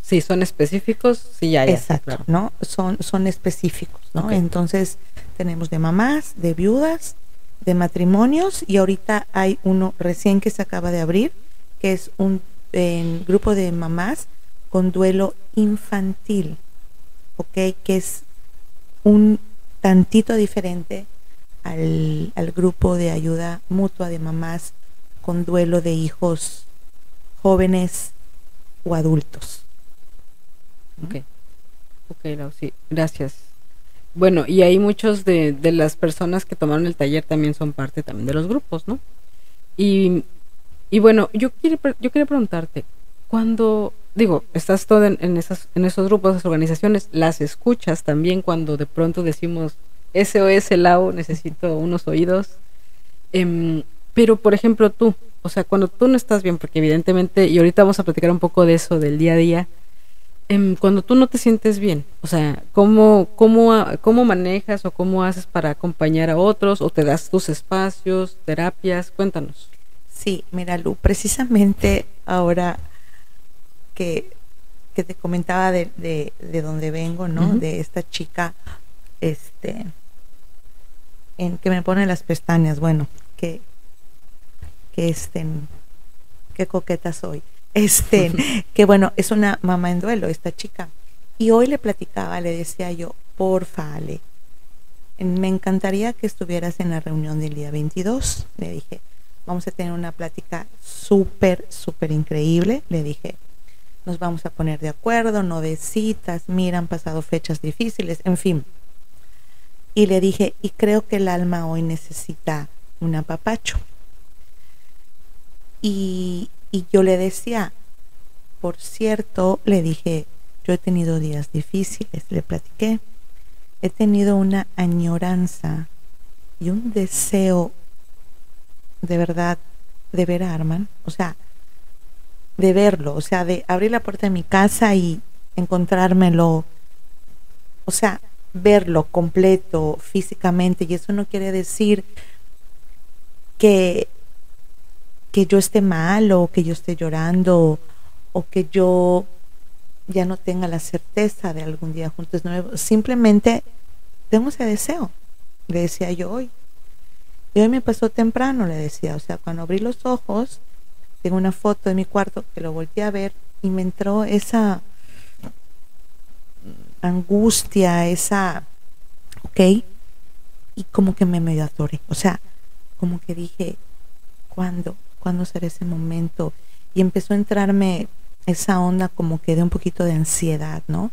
Sí, son específicos, sí, ya. Exacto, claro. ¿no? Son específicos, ¿no? Okay. Entonces, tenemos de mamás, de viudas, de matrimonios, y ahorita hay uno recién que se acaba de abrir, que es un grupo de mamás con duelo infantil, ¿ok? Que es un tantito diferente al grupo de ayuda mutua de mamás con duelo de hijos jóvenes o adultos. Ok, Lau, sí, gracias. Bueno, y ahí muchos de las personas que tomaron el taller también son parte también de los grupos, ¿no? Y bueno, yo quería preguntarte, cuando, digo, estás todo en esos grupos, esas organizaciones, las escuchas también cuando de pronto decimos SOS Lau, necesito unos oídos, pero por ejemplo tú, o sea, cuando tú no estás bien, porque evidentemente, y ahorita vamos a platicar un poco de eso, del día a día, cuando tú no te sientes bien, o sea, ¿cómo manejas o cómo haces para acompañar a otros, o te das tus espacios, terapias? Cuéntanos. Sí, mira, Lu, precisamente ahora que te comentaba de donde vengo, ¿no? Uh-huh. De esta chica, que me pone las pestañas, bueno, qué coqueta soy. Que bueno, es una mamá en duelo esta chica. Y hoy le platicaba, le decía yo, porfa, Ale, me encantaría que estuvieras en la reunión del día 22. Le dije, vamos a tener una plática súper increíble. Le dije, nos vamos a poner de acuerdo, no de citas, mira, han pasado fechas difíciles, en fin. Y le dije, y creo que el alma hoy necesita un apapacho. Y yo le decía, por cierto, le dije, yo he tenido días difíciles, le platiqué. He tenido una añoranza y un deseo de verdad de ver a Arman, o sea, de verlo, o sea, de abrir la puerta de mi casa y encontrármelo, o sea, verlo completo físicamente. Y eso no quiere decir que yo esté mal o que yo esté llorando o que yo ya no tenga la certeza de algún día juntos nuevos. Simplemente tengo ese deseo, le decía yo hoy. Y hoy me pasó temprano, le decía, o sea, cuando abrí los ojos, tengo una foto de mi cuarto que lo volteé a ver y me entró esa angustia, ok, y como que me medio atoré, o sea, como que dije, ¿cuándo será ese momento? Y empezó a entrarme esa onda como que de un poquito de ansiedad, ¿no?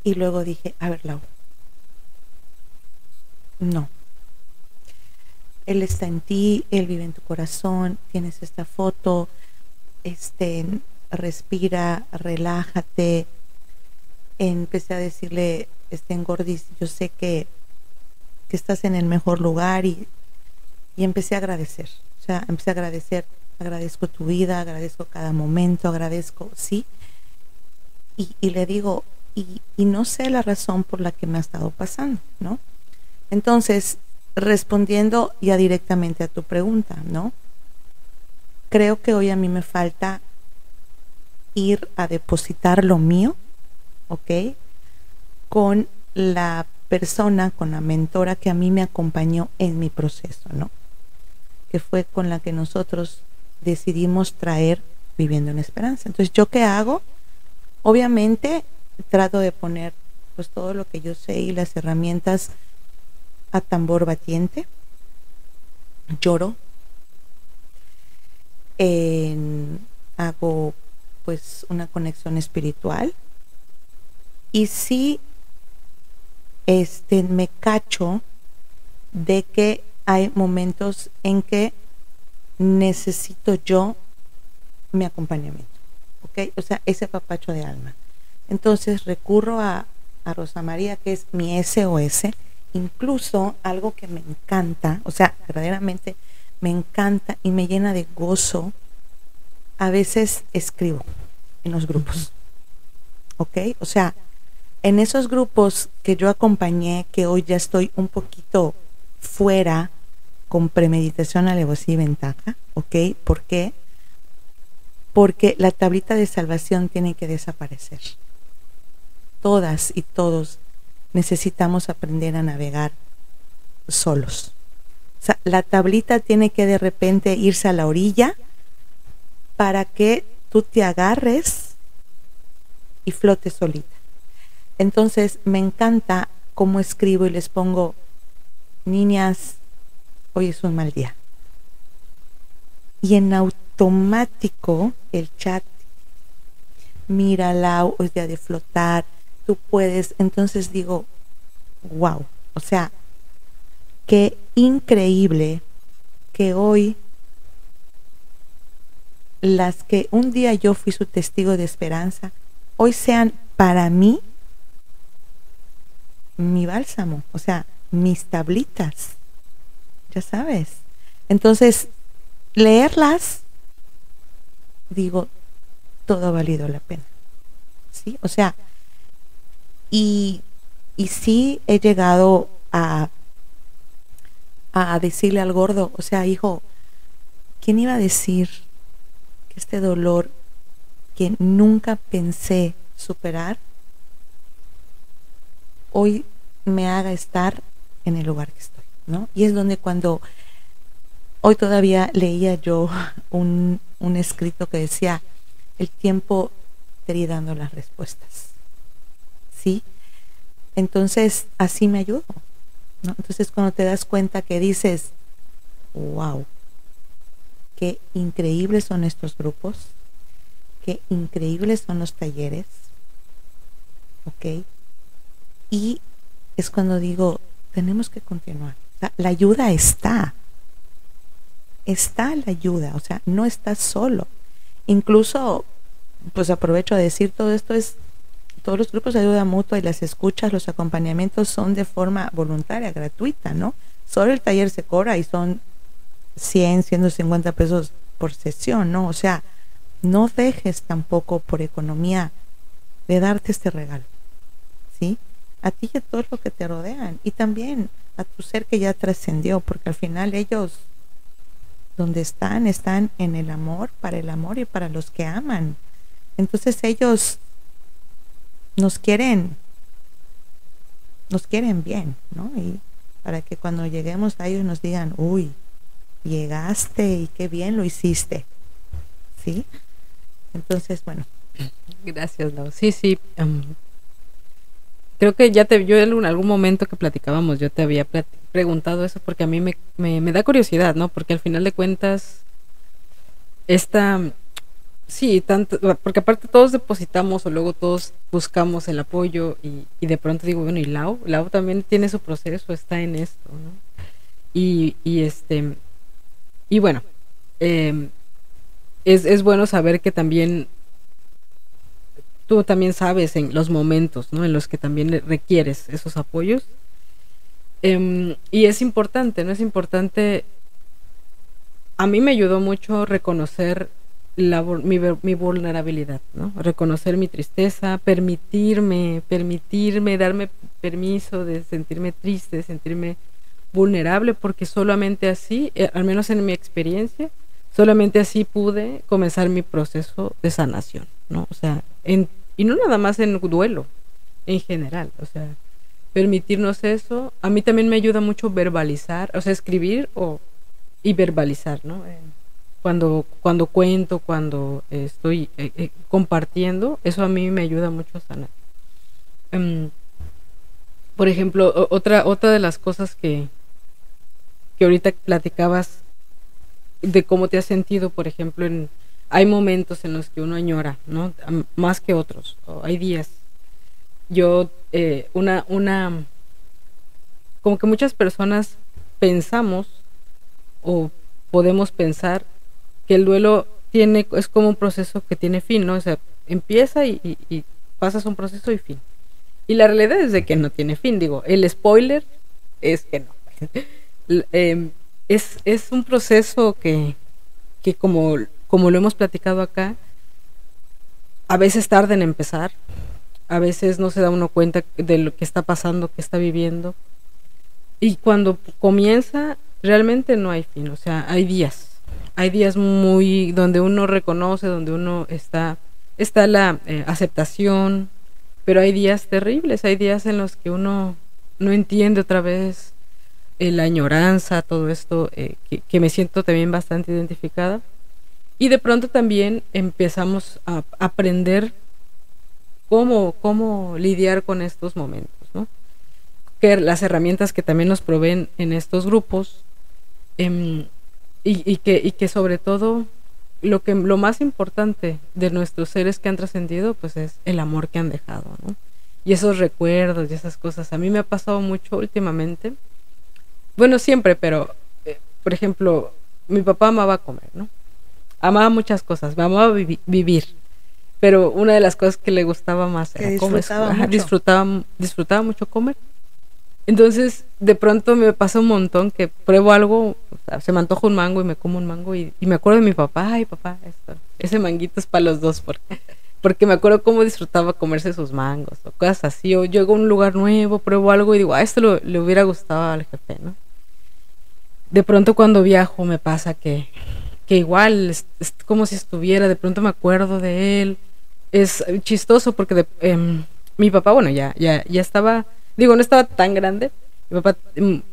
Y luego dije, a ver, Lau, no, él está en ti, él vive en tu corazón, tienes esta foto, respira, relájate. Empecé a decirle, Gordis, yo sé que estás en el mejor lugar, y empecé a agradecer, o sea, empecé a agradecer, agradezco tu vida, agradezco cada momento, agradezco, sí, y le digo, y no sé la razón por la que me ha estado pasando, ¿no? Entonces, respondiendo ya directamente a tu pregunta, ¿no? Creo que hoy a mí me falta ir a depositar lo mío, ¿ok? Con la persona, con la mentora que a mí me acompañó en mi proceso, ¿no? Que fue con la que nosotros decidimos traer Viviendo en Esperanza. Entonces, ¿yo qué hago? Obviamente trato de poner pues todo lo que yo sé y las herramientas a tambor batiente. Lloro, hago pues una conexión espiritual, y sí me cacho de que hay momentos en que necesito yo mi acompañamiento, ¿ok? O sea, ese papacho de alma. Entonces recurro a Rosa María, que es mi SOS. Incluso algo que me encanta, o sea, verdaderamente me encanta y me llena de gozo, a veces escribo en los grupos, ¿ok? O sea, en esos grupos que yo acompañé, que hoy ya estoy un poquito fuera con premeditación, alevosía y ventaja, ¿ok? ¿Por qué? Porque la tablita de salvación tiene que desaparecer. Todas y todos necesitamos aprender a navegar solos. O sea, la tablita tiene que de repente irse a la orilla para que tú te agarres y flotes solita. Entonces me encanta cómo escribo y les pongo, niñas, hoy es un mal día. Y en automático el chat, mírala, hoy es día de flotar, tú puedes. Entonces digo, wow, o sea, qué increíble que hoy las que un día yo fui su testigo de esperanza, hoy sean para mí mi bálsamo, o sea, mis tablitas, ya sabes. Entonces, leerlas, digo, todo ha valido la pena, ¿sí? O sea, y sí he llegado a decirle al gordo, o sea, hijo, ¿quién iba a decir que este dolor que nunca pensé superar hoy me haga estar en el lugar que estoy, ¿no? Y es donde cuando hoy todavía leía yo un escrito que decía, el tiempo te irá dando las respuestas, ¿sí? Entonces así me ayudo, ¿no? Entonces cuando te das cuenta que dices, wow, qué increíbles son estos grupos, qué increíbles son los talleres, ¿ok? Y es cuando digo, tenemos que continuar. O sea, la ayuda está la ayuda, o sea, no estás solo. Incluso pues aprovecho a decir todo esto es, todos los grupos de ayuda mutua y las escuchas, los acompañamientos son de forma voluntaria, gratuita, ¿no? Solo el taller se cobra y son 100, 150 pesos por sesión, ¿no? O sea, no dejes tampoco por economía de darte este regalo, ¿sí? A ti y a todos los que te rodean y también a tu ser que ya trascendió, porque al final ellos donde están en el amor y para los que aman. Entonces ellos nos quieren bien, ¿no? Y para que cuando lleguemos a ellos nos digan, uy, llegaste y qué bien lo hiciste, ¿sí? Entonces, bueno. Gracias, Lau. Sí, sí. Creo que yo en algún momento que platicábamos, yo te había preguntado eso porque a mí me da curiosidad, ¿no? Porque al final de cuentas, sí, tanto, porque aparte todos depositamos o luego todos buscamos el apoyo y de pronto digo, bueno, y Lau también tiene su proceso, está en esto, ¿no? Y bueno, es bueno saber que también tú también sabes en los momentos, ¿no? En los que también requieres esos apoyos. Y es importante, ¿no? Es importante. A mí me ayudó mucho reconocer mi vulnerabilidad, ¿no? Reconocer mi tristeza, permitirme, darme permiso de sentirme triste, de sentirme vulnerable, porque solamente así, al menos en mi experiencia, solamente así pude comenzar mi proceso de sanación, ¿no? O sea, y no nada más en duelo, en general, o sea, permitirnos eso. A mí también me ayuda mucho verbalizar, o sea, escribir y verbalizar, ¿no? Cuando cuento, cuando estoy compartiendo, eso a mí me ayuda mucho a sanar. Por ejemplo, otra de las cosas que ahorita platicabas de cómo te has sentido, por ejemplo, hay momentos en los que uno añora, ¿no? Más que otros, hay días. Yo, como que muchas personas pensamos o podemos pensar que el duelo es como un proceso que tiene fin, ¿no? O sea, empieza y pasas un proceso y fin. Y la realidad es de que no tiene fin, digo, el spoiler es que no. Es un proceso que como lo hemos platicado acá, a veces tarda en empezar, a veces no se da uno cuenta de lo que está pasando, que está viviendo, y cuando comienza realmente no hay fin. O sea, hay días muy donde uno reconoce, donde uno está la aceptación, pero hay días terribles, hay días en los que uno no entiende otra vez la añoranza, todo esto, que me siento también bastante identificada. Y de pronto también empezamos a aprender cómo lidiar con estos momentos, ¿no? Que las herramientas que también nos proveen en estos grupos, y que sobre todo lo más importante de nuestros seres que han trascendido, pues es el amor que han dejado, ¿no? Y esos recuerdos y esas cosas. A mí me ha pasado mucho últimamente. Bueno, siempre, pero por ejemplo, mi papá amaba comer, ¿no? Amaba muchas cosas, me amaba vivir, pero una de las cosas que le gustaba más era comer. Disfrutaba mucho comer. Entonces, de pronto me pasa un montón que pruebo algo, o sea, se me antoja un mango y me como un mango y me acuerdo de mi papá. Ay, papá, ese manguito es para los dos, porque me acuerdo cómo disfrutaba comerse sus mangos o cosas así. O llego a un lugar nuevo, pruebo algo y digo, esto le hubiera gustado al jefe, ¿no? De pronto cuando viajo me pasa que igual es como si estuviera, de pronto me acuerdo de él. Es chistoso porque mi papá, bueno, ya estaba, digo, no estaba tan grande. Mi papá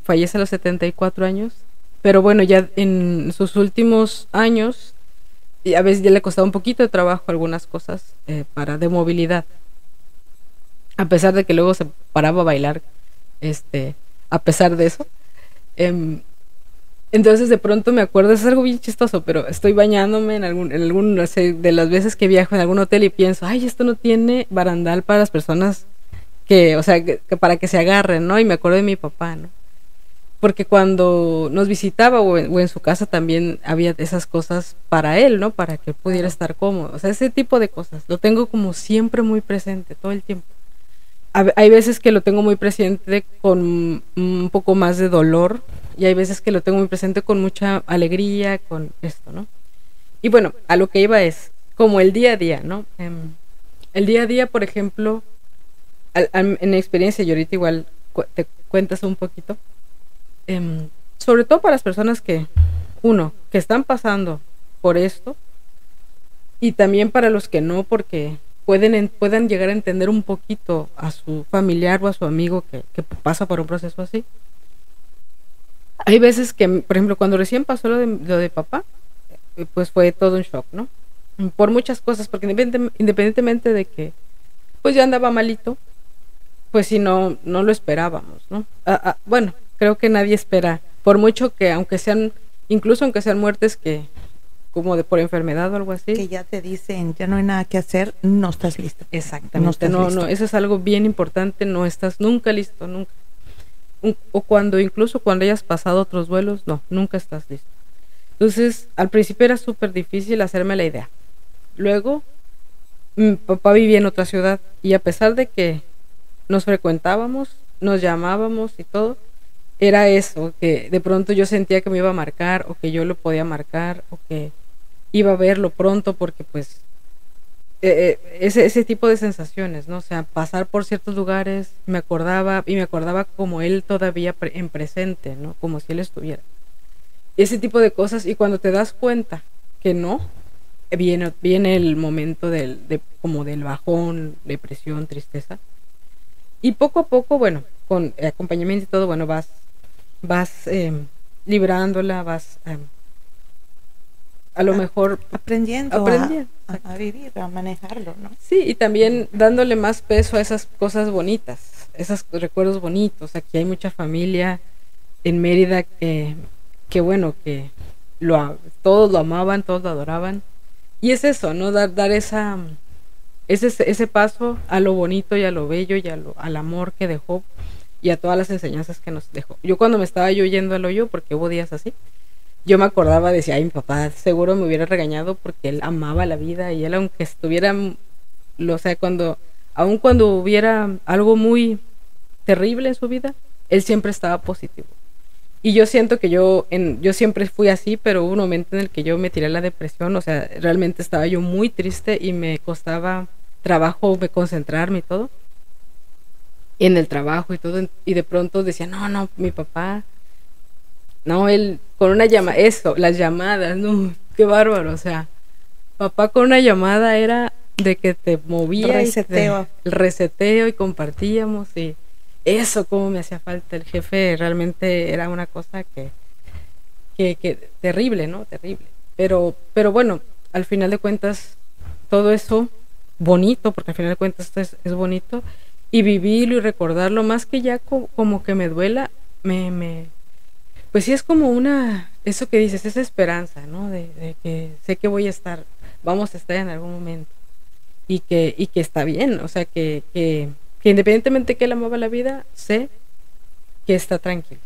fallece a los 74 años, pero bueno, ya en sus últimos años, y a veces ya le costaba un poquito de trabajo algunas cosas de movilidad. A pesar de que luego se paraba a bailar, a pesar de eso. Entonces de pronto me acuerdo, es algo bien chistoso, pero estoy bañándome en algún no sé, de las veces que viajo en algún hotel y pienso, ay, esto no tiene barandal para las personas que, o sea, que para que se agarren, ¿no? Y me acuerdo de mi papá, ¿no? porque cuando nos visitaba o en su casa también había esas cosas para él, ¿no? Para que pudiera estar cómodo. O sea, ese tipo de cosas lo tengo como siempre muy presente todo el tiempo. Hay veces que lo tengo muy presente con un poco más de dolor y hay veces que lo tengo muy presente con mucha alegría, con esto, ¿no? Y bueno, a lo que iba es como el día a día, ¿no? El día a día, por ejemplo, en mi experiencia, y ahorita igual te cuentas un poquito, sobre todo para las personas que, uno, que están pasando por esto, y también para los que no, porque puedan llegar a entender un poquito a su familiar o a su amigo que pasa por un proceso así. Hay veces que, por ejemplo, cuando recién pasó lo de papá, pues fue todo un shock, ¿no? Por muchas cosas, porque independientemente de que pues ya andaba malito, pues si no lo esperábamos, ¿no? Bueno, creo que nadie espera, por mucho que incluso aunque sean muertes que como de por enfermedad o algo así, que ya te dicen, ya no hay nada que hacer, no estás listo. Exactamente, no, eso es algo bien importante, no estás nunca listo, nunca. O incluso cuando hayas pasado otros duelos, no, nunca estás listo. Entonces, al principio era súper difícil hacerme la idea. Luego, mi papá vivía en otra ciudad y a pesar de que nos frecuentábamos, nos llamábamos y todo, era eso, que de pronto yo sentía que me iba a marcar o que yo lo podía marcar o que iba a verlo pronto porque pues ese tipo de sensaciones, ¿no? O sea, pasar por ciertos lugares, me acordaba como él todavía en presente, ¿no? Como si él estuviera. Ese tipo de cosas, y cuando te das cuenta que no, viene el momento como del bajón, depresión, tristeza. Y poco a poco, bueno, con acompañamiento y todo, bueno, vas librándola, vas a lo mejor aprendiendo a vivir, a manejarlo, ¿no? Sí, y también dándole más peso a esas cosas bonitas, esos recuerdos bonitos. Aquí hay mucha familia en Mérida que bueno, que todos lo amaban, todos lo adoraban. Y es eso, ¿no? Dar ese paso a lo bonito y a lo bello y al amor que dejó y a todas las enseñanzas que nos dejó. Yo cuando me estaba yendo al hoyo, porque hubo días así, yo me acordaba, decía, ay, mi papá seguro me hubiera regañado porque él amaba la vida y él aunque estuviera, o sea, aun cuando hubiera algo muy terrible en su vida, él siempre estaba positivo. Y yo siento que yo siempre fui así, pero hubo un momento en el que yo me tiré a la depresión, o sea, realmente estaba yo muy triste y me costaba trabajo concentrarme y todo, en el trabajo y todo, y de pronto decía, no, mi papá, no, él con una llamada, eso, las llamadas, no, qué bárbaro, o sea, papá con una llamada era de que te movía, reseteo. El reseteo y compartíamos y eso como me hacía falta. El jefe realmente era una cosa que terrible, ¿no? Terrible. Pero bueno, al final de cuentas, todo eso bonito, porque al final de cuentas esto es bonito, y vivirlo y recordarlo, más que ya como que me duela, pues sí es como eso que dices, esa esperanza, ¿no? De que sé que vamos a estar en algún momento, y que está bien, o sea, que independientemente que él amaba la vida, sé que está tranquilo.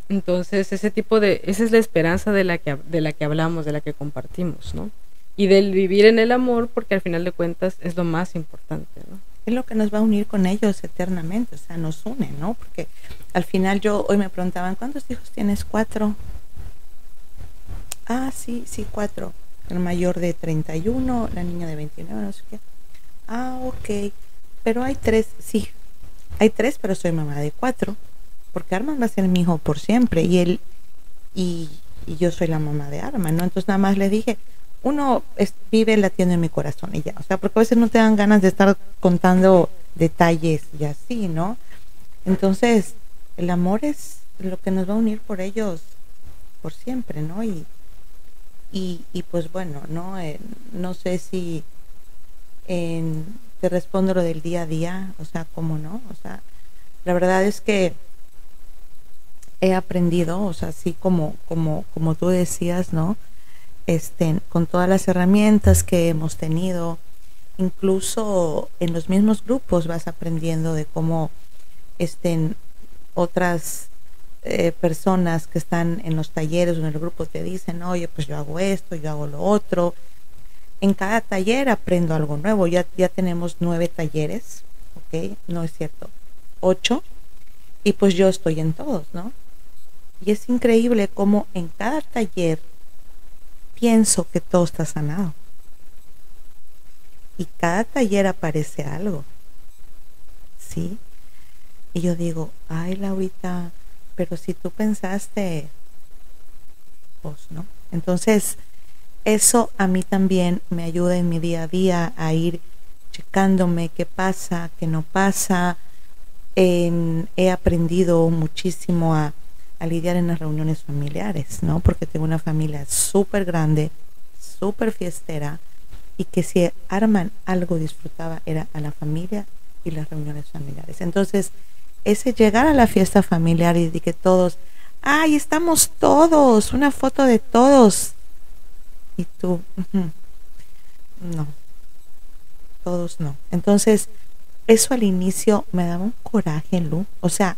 Entonces, esa es la esperanza de la que hablamos, de la que compartimos, ¿no? Y del vivir en el amor, porque al final de cuentas es lo más importante, ¿no? Es lo que nos va a unir con ellos eternamente, o sea, nos une, ¿no? Porque al final hoy me preguntaban, ¿cuántos hijos tienes? 4. Ah, sí, 4. El mayor de 31, la niña de 29, no sé qué. Ah, ok. Pero hay 3, sí. Hay 3, pero soy mamá de 4. Porque Arman va a ser mi hijo por siempre. Y yo soy la mamá de Arman, ¿no? Entonces nada más le dije, uno vive latiendo en mi corazón y ya. O sea, porque a veces no te dan ganas de estar contando detalles y así, ¿no? Entonces, el amor es lo que nos va a unir por ellos por siempre, ¿no? Y pues bueno, ¿no? No sé si te respondo lo del día a día, o sea, cómo no, o sea, la verdad es que he aprendido, o sea, así como tú decías, ¿no? Con todas las herramientas que hemos tenido, incluso en los mismos grupos vas aprendiendo de cómo otras personas que están en los talleres o en el grupo te dicen, oye, pues yo hago esto, yo hago lo otro. En cada taller aprendo algo nuevo. Ya tenemos 9 talleres, ¿ok? No es cierto, 8. Y pues yo estoy en todos, ¿no? Y es increíble cómo en cada taller pienso que todo está sanado. Y cada taller aparece algo, ¿sí? Y yo digo, ay, Laurita, pero si tú pensaste, pues, ¿no? Entonces, eso a mí también me ayuda en mi día a día a ir checándome qué pasa, qué no pasa. He aprendido muchísimo a lidiar en las reuniones familiares, ¿no? Porque tengo una familia súper grande, súper fiestera, y que si arman algo disfrutaba era a la familia y las reuniones familiares. Entonces, ese llegar a la fiesta familiar y de que todos, ¡ay, estamos todos! Una foto de todos. Y tú, no, todos no. Entonces, eso al inicio me daba un coraje, Lu. O sea,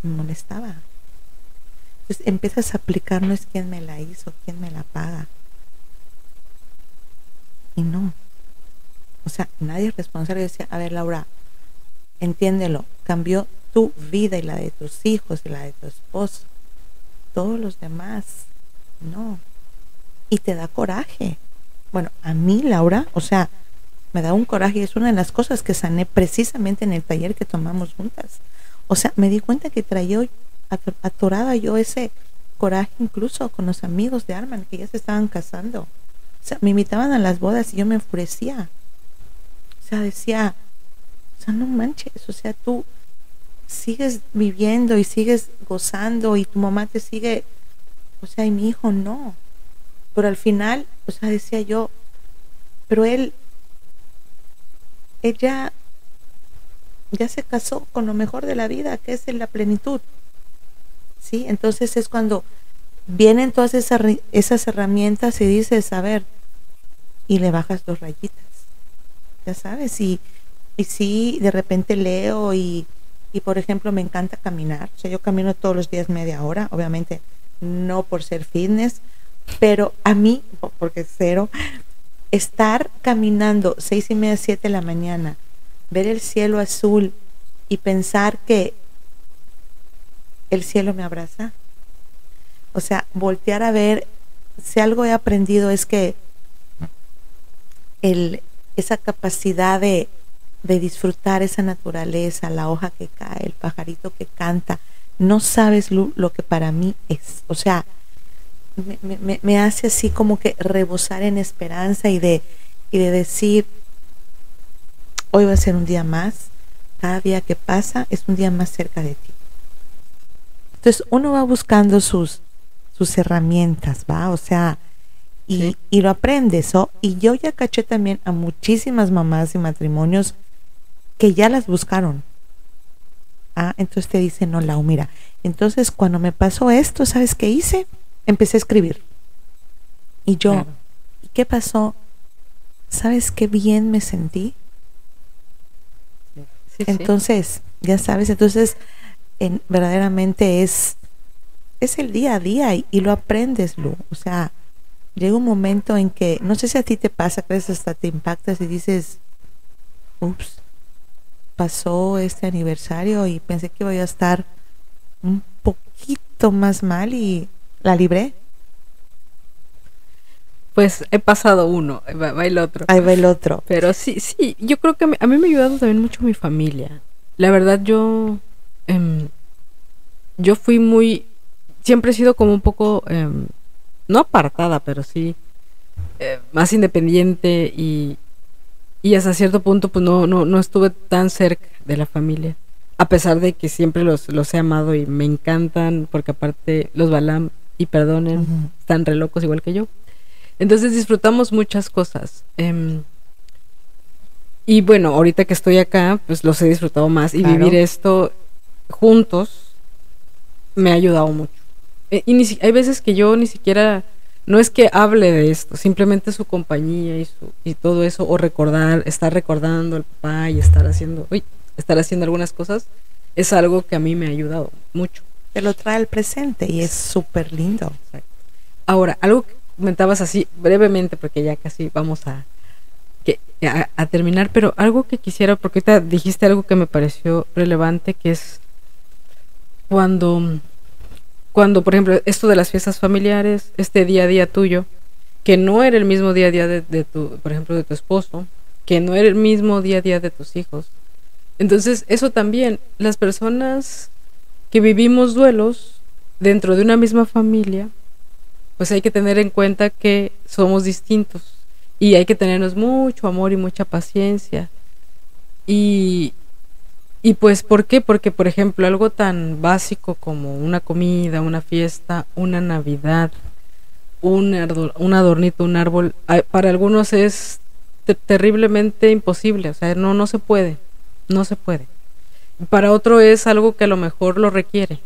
me molestaba. Entonces empiezas a aplicar, no es quién me la hizo, quién me la paga. Y no. O sea, nadie es responsable. Yo decía, a ver, Laura, entiéndelo, cambió tu vida y la de tus hijos y la de tu esposo. Todos los demás, no. Y te da coraje. Bueno, a mí, Laura, o sea, me da un coraje y es una de las cosas que sané precisamente en el taller que tomamos juntas. O sea, me di cuenta que traía atorada yo ese coraje incluso con los amigos de Arman que ya se estaban casando. O sea, me invitaban a las bodas y yo me enfurecía. O sea, decía, o sea, no manches, o sea, tú sigues viviendo y sigues gozando y tu mamá te sigue, o sea, y mi hijo no. Pero al final, o sea, decía yo, pero ella ya se casó con lo mejor de la vida, que es en la plenitud. ¿Sí? Entonces es cuando vienen todas esas herramientas y dices, a ver, y le bajas 2 rayitas, ya sabes, y sí, de repente leo y por ejemplo me encanta caminar, o sea, yo camino todos los días media hora, obviamente no por ser fitness, pero a mí, porque cero, estar caminando 6:30, 7 de la mañana, ver el cielo azul y pensar que el cielo me abraza. O sea, voltear a ver, si algo he aprendido es que esa capacidad de disfrutar esa naturaleza, la hoja que cae, el pajarito que canta, no sabes lo que para mí es. O sea, me hace así como que rebosar en esperanza y de decir, hoy va a ser un día más, cada día que pasa es un día más cerca de ti. Entonces uno va buscando sus herramientas, ¿va? O sea, y lo aprendes, ¿no? Y yo ya caché también a muchísimas mamás y matrimonios que ya las buscaron. Entonces te dicen, no, Lau, mira, entonces cuando me pasó esto, ¿sabes qué hice? Empecé a escribir. Y yo, claro. ¿Y qué pasó? ¿Sabes qué bien me sentí? Sí, entonces, ya sabes, entonces verdaderamente es el día a día y lo aprendes, Lu. O sea, llega un momento en que, no sé si a ti te pasa, que hasta te impactas y dices, ups, pasó este aniversario y pensé que iba a estar un poquito más mal y la libré. Pues he pasado uno, va el otro. Ahí va el otro. Pero sí, yo creo que a mí me ha ayudado también mucho mi familia. La verdad, yo fui siempre he sido como un poco, no apartada, pero sí más independiente y hasta cierto punto pues no estuve tan cerca de la familia. A pesar de que siempre los he amado y me encantan, porque aparte los Balam, y perdonen, están re locos igual que yo. Entonces disfrutamos muchas cosas. Y bueno, ahorita que estoy acá, pues los he disfrutado más. Y claro, vivir esto juntos me ha ayudado mucho. Hay veces que yo ni siquiera, no es que hable de esto, simplemente su compañía y todo eso, o estar recordando al papá y estar haciendo algunas cosas, es algo que a mí me ha ayudado mucho. te lo trae al presente y es súper lindo. Ahora, algo que comentabas así brevemente, porque ya casi vamos a terminar, pero algo que quisiera, porque ahorita dijiste algo que me pareció relevante, que es cuando, por ejemplo, esto de las fiestas familiares, este día a día tuyo, que no era el mismo día a día de tu, por ejemplo, de tu esposo, que no era el mismo día a día de tus hijos. Entonces, eso también, las personas que vivimos duelos dentro de una misma familia, pues hay que tener en cuenta que somos distintos y hay que tenernos mucho amor y mucha paciencia. Y pues, ¿por qué? Porque, por ejemplo, algo tan básico como una comida, una fiesta, una Navidad, un adornito, un árbol, para algunos es terriblemente imposible, o sea, no se puede. Para otro es algo que a lo mejor lo requiere.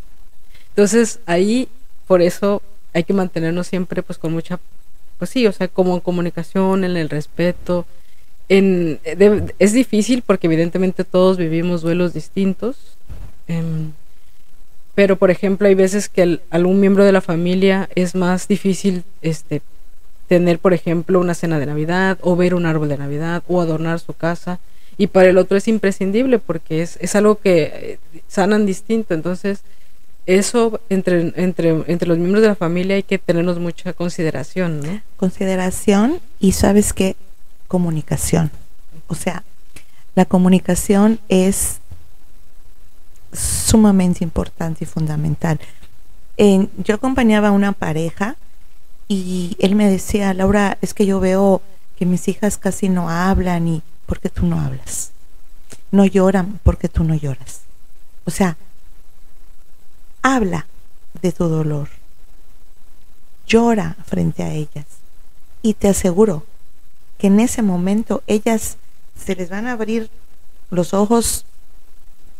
Entonces, ahí, por eso hay que mantenernos siempre pues con mucha, pues sí, o sea, como en comunicación, en el respeto. Es difícil porque evidentemente todos vivimos duelos distintos, pero por ejemplo hay veces que algún miembro de la familia es más difícil tener, por ejemplo, una cena de Navidad o ver un árbol de Navidad o adornar su casa, y para el otro es imprescindible porque es algo que sanan distinto. Entonces eso entre los miembros de la familia hay que tenernos mucha consideración, ¿no? Consideración y, ¿sabes qué? Comunicación. O sea, la comunicación es sumamente importante y fundamental. Yo acompañaba a una pareja y él me decía, Laura, es que yo veo que mis hijas casi no hablan. ¿Y por qué tú no hablas? No lloran porque tú no lloras. O sea, habla de tu dolor, llora frente a ellas y te aseguro que en ese momento ellas se les van a abrir los ojos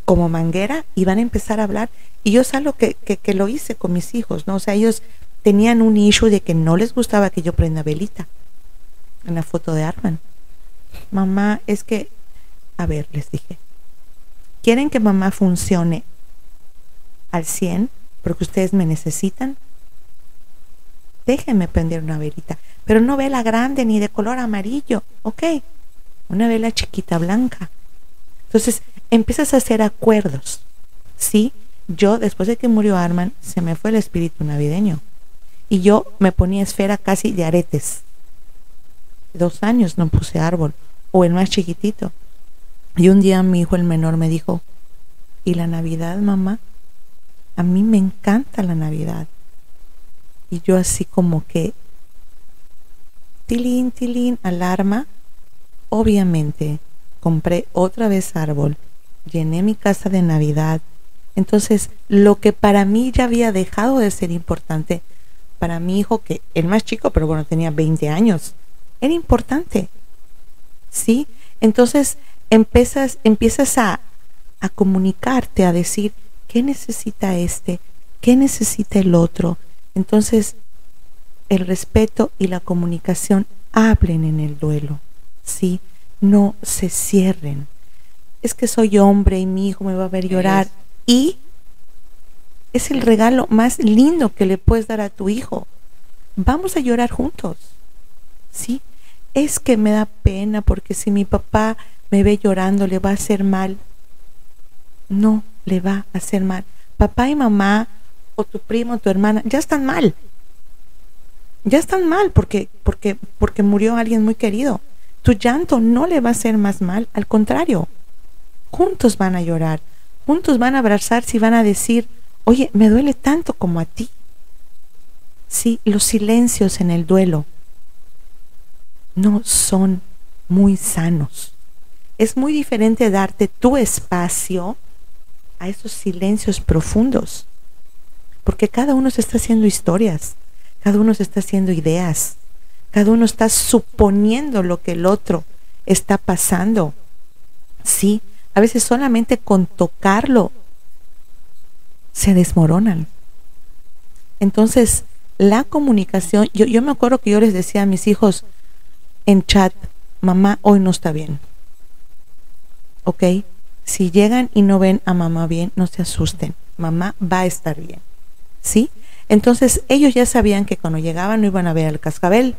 como manguera y van a empezar a hablar. Y yo es algo que lo hice con mis hijos, ¿no? O sea, ellos tenían un issue de que no les gustaba que yo prenda velita en la foto de Arman. Mamá, es que, a ver, les dije, ¿quieren que mamá funcione al 100 porque ustedes me necesitan? Déjenme prender una velita, pero no vela grande ni de color amarillo, ok, una vela chiquita blanca. Entonces empiezas a hacer acuerdos, ¿sí? Yo, después de que murió Arman, se me fue el espíritu navideño y yo me ponía esfera casi de aretes. 2 años no puse árbol, o el más chiquitito. Y un día mi hijo, el menor, me dijo, ¿y la Navidad, mamá? A mí me encanta la Navidad. Y yo así como que, tilín, tilín, alarma. Obviamente, compré otra vez árbol, llené mi casa de Navidad. Entonces, lo que para mí ya había dejado de ser importante, para mi hijo, que el más chico, pero bueno, tenía 20 años, era importante, ¿sí? Entonces, empiezas a comunicarte, a decir, ¿qué necesita este? ¿Qué necesita el otro? Entonces, el respeto y la comunicación hablen en el duelo, ¿sí? No se cierren. Es que soy hombre y mi hijo me va a ver llorar. Y es el regalo más lindo que le puedes dar a tu hijo. Vamos a llorar juntos, ¿sí? Es que me da pena porque si mi papá me ve llorando le va a hacer mal. No le va a hacer mal. Papá y mamá o tu primo o tu hermana ya están mal. Ya están mal porque murió alguien muy querido. Tu llanto no le va a hacer más mal, al contrario. Juntos van a llorar, juntos van a abrazarse y van a decir, oye, me duele tanto como a ti. Sí, los silencios en el duelo no son muy sanos. Es muy diferente darte tu espacio a esos silencios profundos, porque cada uno se está haciendo historias, cada uno se está haciendo ideas, cada uno está suponiendo lo que el otro está pasando. Sí, a veces solamente con tocarlo se desmoronan. Entonces, la comunicación, yo me acuerdo que yo les decía a mis hijos en chat, mamá, hoy no está bien. ¿Ok? Si llegan y no ven a mamá bien, no se asusten. Mamá va a estar bien. ¿Sí? Entonces ellos ya sabían que cuando llegaban no iban a ver al cascabel.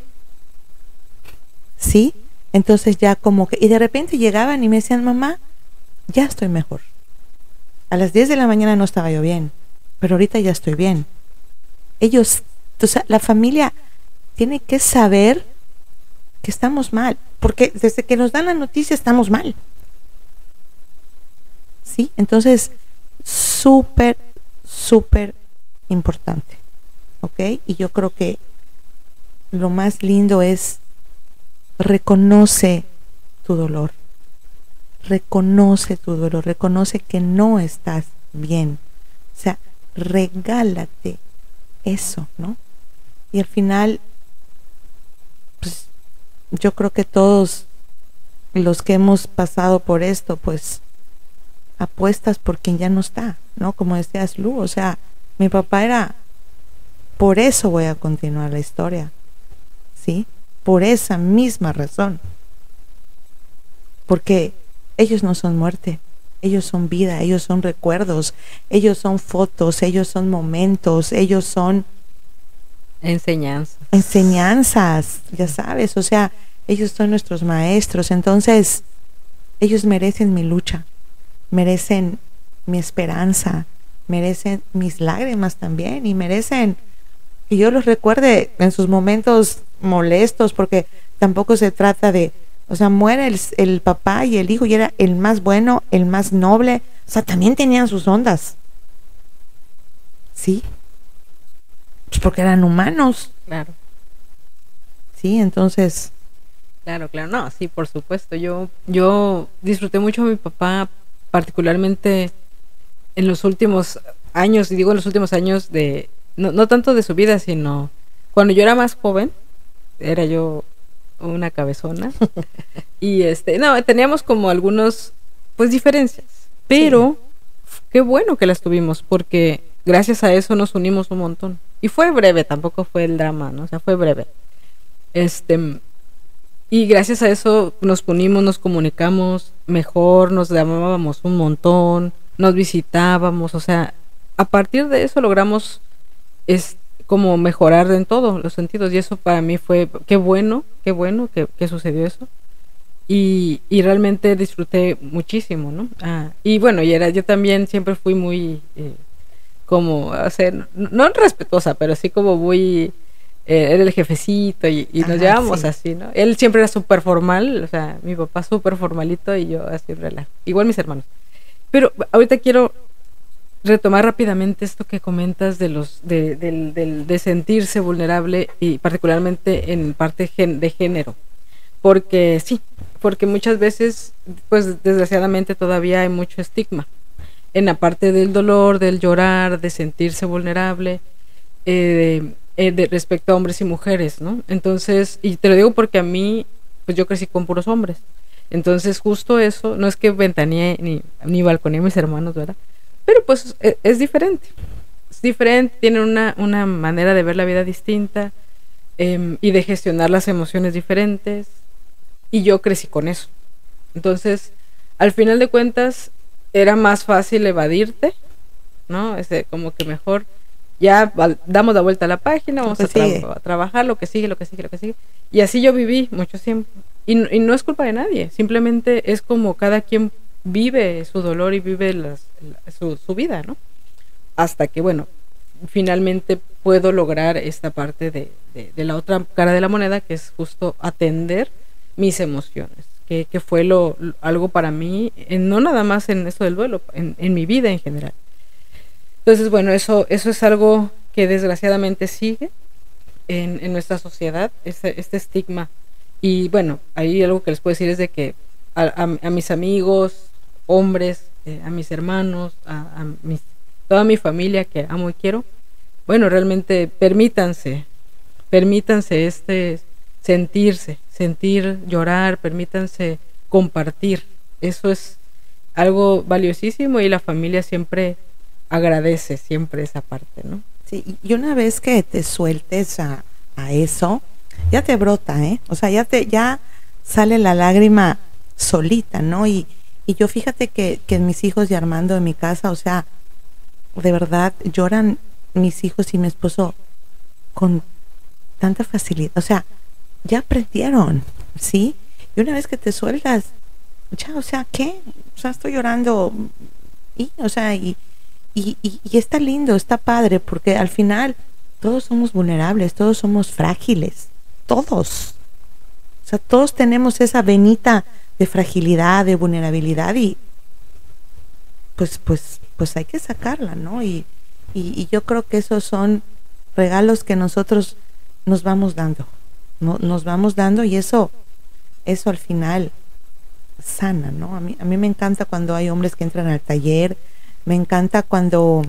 ¿Sí? Entonces ya como que, y de repente llegaban y me decían, mamá, ya estoy mejor. A las 10 de la mañana no estaba yo bien, pero ahorita ya estoy bien. Ellos, o sea, la familia tiene que saber que estamos mal, porque desde que nos dan la noticia estamos mal. ¿Sí? Entonces, súper, súper importante. ¿Ok? Y yo creo que lo más lindo es reconoce tu dolor. Reconoce tu dolor, reconoce que no estás bien. O sea, regálate eso, ¿no? Y al final, pues, yo creo que todos los que hemos pasado por esto, pues, apuestas por quien ya no está, ¿no? Como decías, Lu, o sea, mi papá era, por eso voy a continuar la historia, ¿sí? Por esa misma razón. Porque ellos no son muerte, ellos son vida, ellos son recuerdos, ellos son fotos, ellos son momentos, ellos son enseñanzas, ya sabes, o sea, ellos son nuestros maestros. Entonces ellos merecen mi lucha, merecen mi esperanza, merecen mis lágrimas también, y merecen que yo los recuerde en sus momentos molestos, porque tampoco se trata de, o sea, muere el papá y el hijo y era el más bueno, el más noble, o sea, también tenían sus ondas, ¿sí? Pues porque eran humanos. Claro. Sí, entonces. Claro, no, sí, por supuesto. Yo disfruté mucho a mi papá, particularmente en los últimos años, y digo en los últimos años de, no tanto de su vida, sino cuando yo era más joven, era yo una cabezona y no, teníamos como algunos pues diferencias, pero sí, qué bueno que las tuvimos, porque gracias a eso nos unimos un montón, y fue breve, tampoco fue el drama, ¿no? O sea, fue breve, y gracias a eso nos unimos, nos comunicamos mejor, nos llamábamos un montón, nos visitábamos, o sea, a partir de eso logramos como mejorar en todos los sentidos, y eso para mí fue, qué bueno que sucedió eso, y realmente disfruté muchísimo, ¿no? Y bueno, yo también siempre fui muy como, o sea, no respetuosa, pero sí como muy, era el jefecito, y nos llevábamos, sí, así, ¿no? Él siempre era súper formal, o sea, mi papá súper formalito y yo así relajo, igual mis hermanos. Pero ahorita quiero retomar rápidamente esto que comentas de sentirse vulnerable, y particularmente en parte de género, porque sí, porque muchas veces, pues desgraciadamente todavía hay mucho estigma en la parte del dolor, del llorar, de sentirse vulnerable, de respecto a hombres y mujeres, ¿no? Entonces, y te lo digo porque a mí, pues yo crecí con puros hombres, entonces justo eso, no es que ventaneé ni balconeé a mis hermanos, ¿verdad? Pero pues es diferente, tienen una manera de ver la vida distinta, y de gestionar las emociones diferentes, y yo crecí con eso. Entonces, al final de cuentas, era más fácil evadirte, ¿no? Como que mejor ya damos la vuelta a la página, vamos a trabajar lo que sigue, y así yo viví mucho tiempo, y no es culpa de nadie, simplemente es como cada quien vive su dolor y vive su vida, ¿no? Hasta que, bueno, finalmente puedo lograr esta parte de la otra cara de la moneda, que es justo atender mis emociones, que fue algo para mí, no nada más en esto del duelo, en mi vida en general. Entonces, bueno, eso es algo que desgraciadamente sigue en nuestra sociedad, este estigma. Y bueno, ahí algo que les puedo decir es de que a mis amigos, hombres, a mis hermanos, toda mi familia que amo y quiero, bueno, realmente permítanse sentir, llorar, permítanse compartir. Eso es algo valiosísimo, y la familia siempre agradece siempre esa parte, ¿no? Sí, y una vez que te sueltes a eso, ya te brota, ¿eh? O sea, ya sale la lágrima solita, ¿no? Y Y yo fíjate que mis hijos y Armando en mi casa, o sea, de verdad lloran mis hijos y mi esposo con tanta facilidad. O sea, ya aprendieron, ¿sí? Y una vez que te sueltas, ya, o sea, ¿qué? O sea, estoy llorando y, o sea, y está lindo, está padre, porque al final todos somos vulnerables, todos somos frágiles, todos. O sea, todos tenemos esa venita de fragilidad, de vulnerabilidad y pues hay que sacarla, ¿no? Y yo creo que esos son regalos que nosotros nos vamos dando, ¿no? Nos vamos dando y eso al final sana, ¿no? A mí me encanta cuando hay hombres que entran al taller, me encanta cuando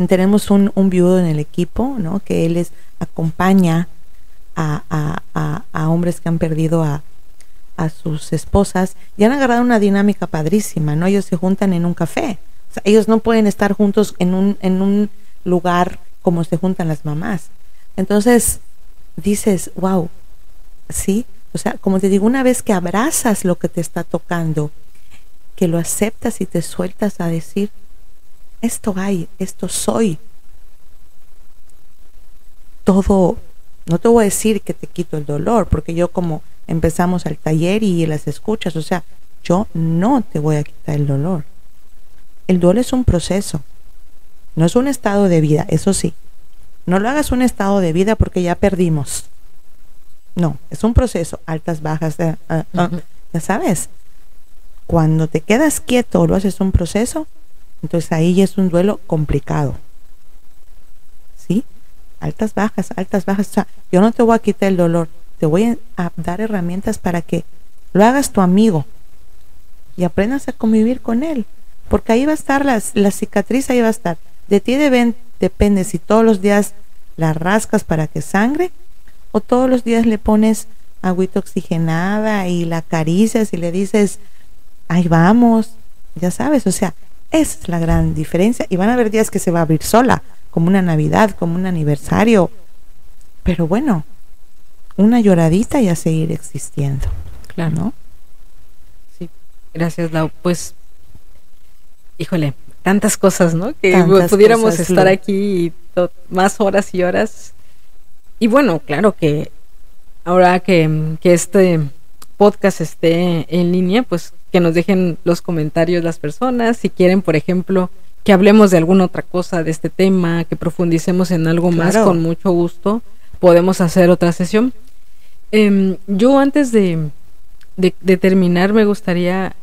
tenemos un viudo en el equipo, ¿no? Que él acompaña a hombres que han perdido a sus esposas y han agarrado una dinámica padrísima, ¿no? Ellos se juntan en un café. O sea, ellos no pueden estar juntos en un lugar como se juntan las mamás. Entonces dices, wow, ¿sí? O sea, como te digo, una vez que abrazas lo que te está tocando, que lo aceptas y te sueltas a decir, esto hay, esto soy. Todo, no te voy a decir que te quito el dolor, porque yo como empezamos al taller y las escuchas, o sea, yo no te voy a quitar el dolor. El duelo es un proceso, no es un estado de vida, eso sí. No lo hagas un estado de vida porque ya perdimos. No, es un proceso, altas, bajas, ya sabes. Cuando te quedas quieto o lo haces un proceso, entonces ahí ya es un duelo complicado. ¿Sí? Altas, bajas, altas, bajas. O sea, yo no te voy a quitar el dolor, te voy a dar herramientas para que lo hagas tu amigo y aprendas a convivir con él. Porque ahí va a estar la cicatriz, ahí va a estar. De ti depende si todos los días la rascas para que sangre o todos los días le pones agüita oxigenada y la acaricias y le dices, ahí vamos, ya sabes, o sea, esa es la gran diferencia. Y van a haber días que se va a abrir sola, como una Navidad, como un aniversario, pero bueno, una lloradita y a seguir existiendo. Claro, ¿no? Sí, gracias, Lau. Pues, híjole, tantas cosas, ¿no? Que Tantas pudiéramos cosas, estar Lu. aquí más horas y horas. Y bueno, claro que ahora que este podcast esté en línea, pues que nos dejen los comentarios las personas, si quieren, por ejemplo, que hablemos de alguna otra cosa de este tema, que profundicemos en algo más, Claro. con mucho gusto podemos hacer otra sesión. Yo antes de terminar me gustaría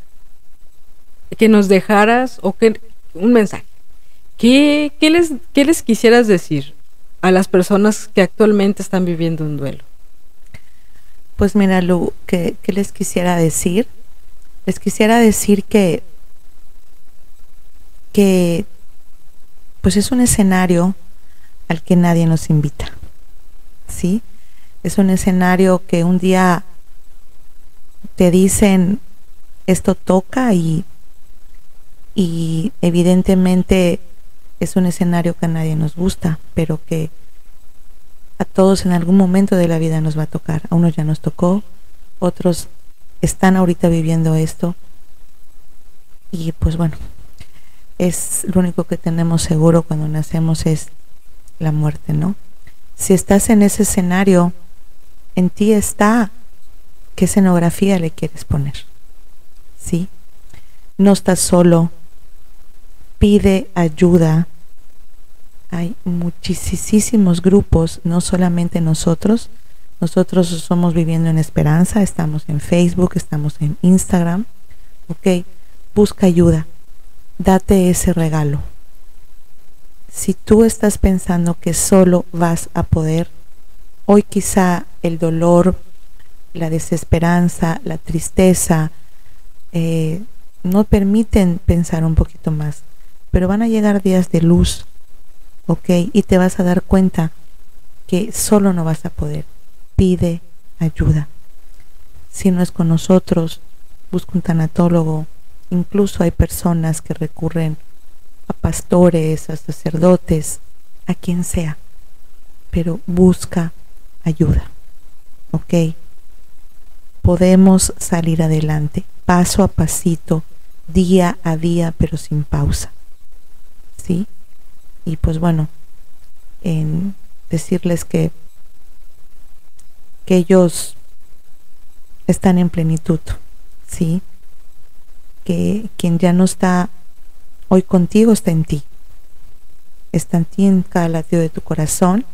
que nos dejaras un mensaje. ¿Qué les quisieras decir a las personas que actualmente están viviendo un duelo? Pues mira, Lu, ¿qué les quisiera decir? Les quisiera decir que pues es un escenario al que nadie nos invita, ¿sí? Es un escenario que un día te dicen esto toca y evidentemente es un escenario que a nadie nos gusta, pero que a todos en algún momento de la vida nos va a tocar. A unos ya nos tocó, otros están ahorita viviendo esto y pues bueno, es lo único que tenemos seguro cuando nacemos es la muerte, ¿no? Si estás en ese escenario, en ti está qué escenografía le quieres poner, ¿sí? No estás solo, pide ayuda. Hay muchísimos grupos, no solamente nosotros somos Viviendo en Esperanza, estamos en Facebook, estamos en Instagram, ok, busca ayuda, date ese regalo. Si tú estás pensando que solo vas a poder, hoy quizá el dolor, la desesperanza, la tristeza, no permiten pensar un poquito más, pero van a llegar días de luz, ok, y te vas a dar cuenta que solo no vas a poder. Pide ayuda. Si no es con nosotros, busca un tanatólogo. Incluso hay personas que recurren a pastores, a sacerdotes, a quien sea, pero busca ayuda, ok. Podemos salir adelante. paso a pasito, día a día, pero sin pausa, ¿sí? Y pues bueno, en decirles que ellos están en plenitud, ¿sí? Que quien ya no está hoy contigo está en ti, está en ti, en cada latido de tu corazón,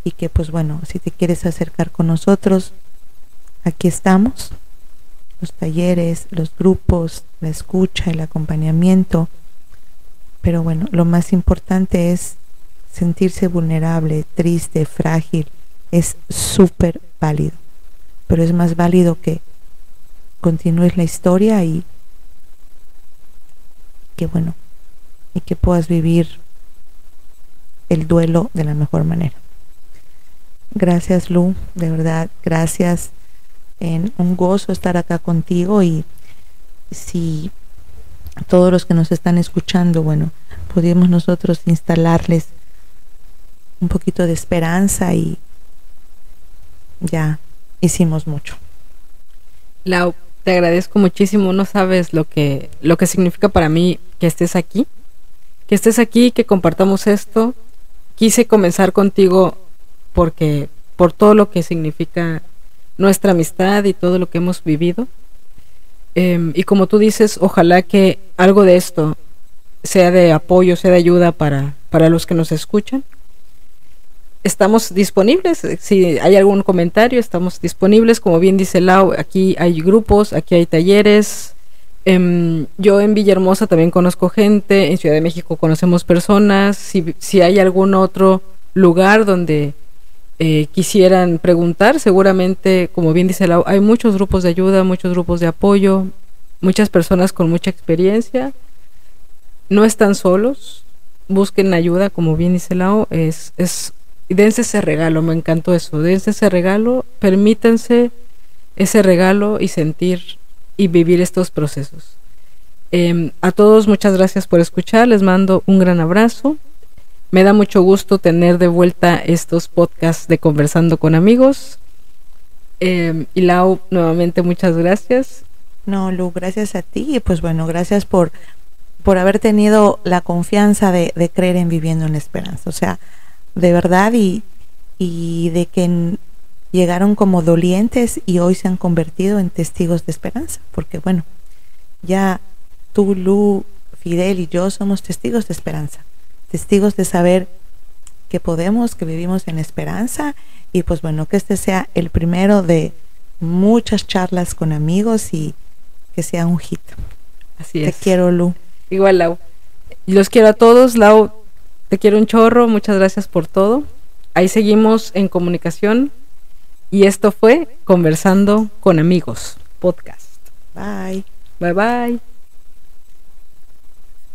y que pues bueno, si te quieres acercar con nosotros, aquí estamos, los talleres, los grupos, la escucha, el acompañamiento, pero bueno, lo más importante es sentirse vulnerable, triste, frágil, es súper válido, pero es más válido que continúes la historia y que bueno, y que puedas vivir el duelo de la mejor manera. Gracias, Lu, de verdad, gracias, un gozo estar acá contigo, y si todos los que nos están escuchando, bueno, podríamos nosotros instalarles un poquito de esperanza, y ya hicimos mucho. Lau, te agradezco muchísimo, no sabes lo que significa para mí que estés aquí, que compartamos esto. Quise comenzar contigo porque por todo lo que significa nuestra amistad y todo lo que hemos vivido, y como tú dices, ojalá que algo de esto sea de apoyo, sea de ayuda para los que nos escuchan. Estamos disponibles, si hay algún comentario, estamos disponibles, como bien dice Lau, aquí hay grupos, aquí hay talleres. Yo en Villahermosa también conozco gente, en Ciudad de México conocemos personas, si hay algún otro lugar donde quisieran preguntar, seguramente, como bien dice Lau, hay muchos grupos de ayuda, muchos grupos de apoyo, muchas personas con mucha experiencia, no están solos, busquen ayuda, como bien dice Lau, dense ese regalo, me encantó eso, dense ese regalo, permítanse ese regalo y sentir y vivir estos procesos. A todos muchas gracias por escuchar, les mando un gran abrazo, me da mucho gusto tener de vuelta estos podcasts de Conversando con Amigos, y Lau, nuevamente muchas gracias. No, Lu, gracias a ti, y pues bueno, gracias por haber tenido la confianza de creer en Viviendo en Esperanza, o sea, de verdad, y de que llegaron como dolientes y hoy se han convertido en testigos de esperanza, porque bueno, ya tú, Lu, Fidel y yo somos testigos de esperanza, testigos de saber que podemos, que vivimos en esperanza, y pues bueno, que este sea el primero de muchas charlas con amigos y que sea un hit. Así es. Te quiero, Lu. Igual, Lau. Los quiero a todos, Lau. Te quiero un chorro, muchas gracias por todo. Ahí seguimos en comunicación. Y esto fue Conversando con Amigos, podcast. Bye. Bye bye.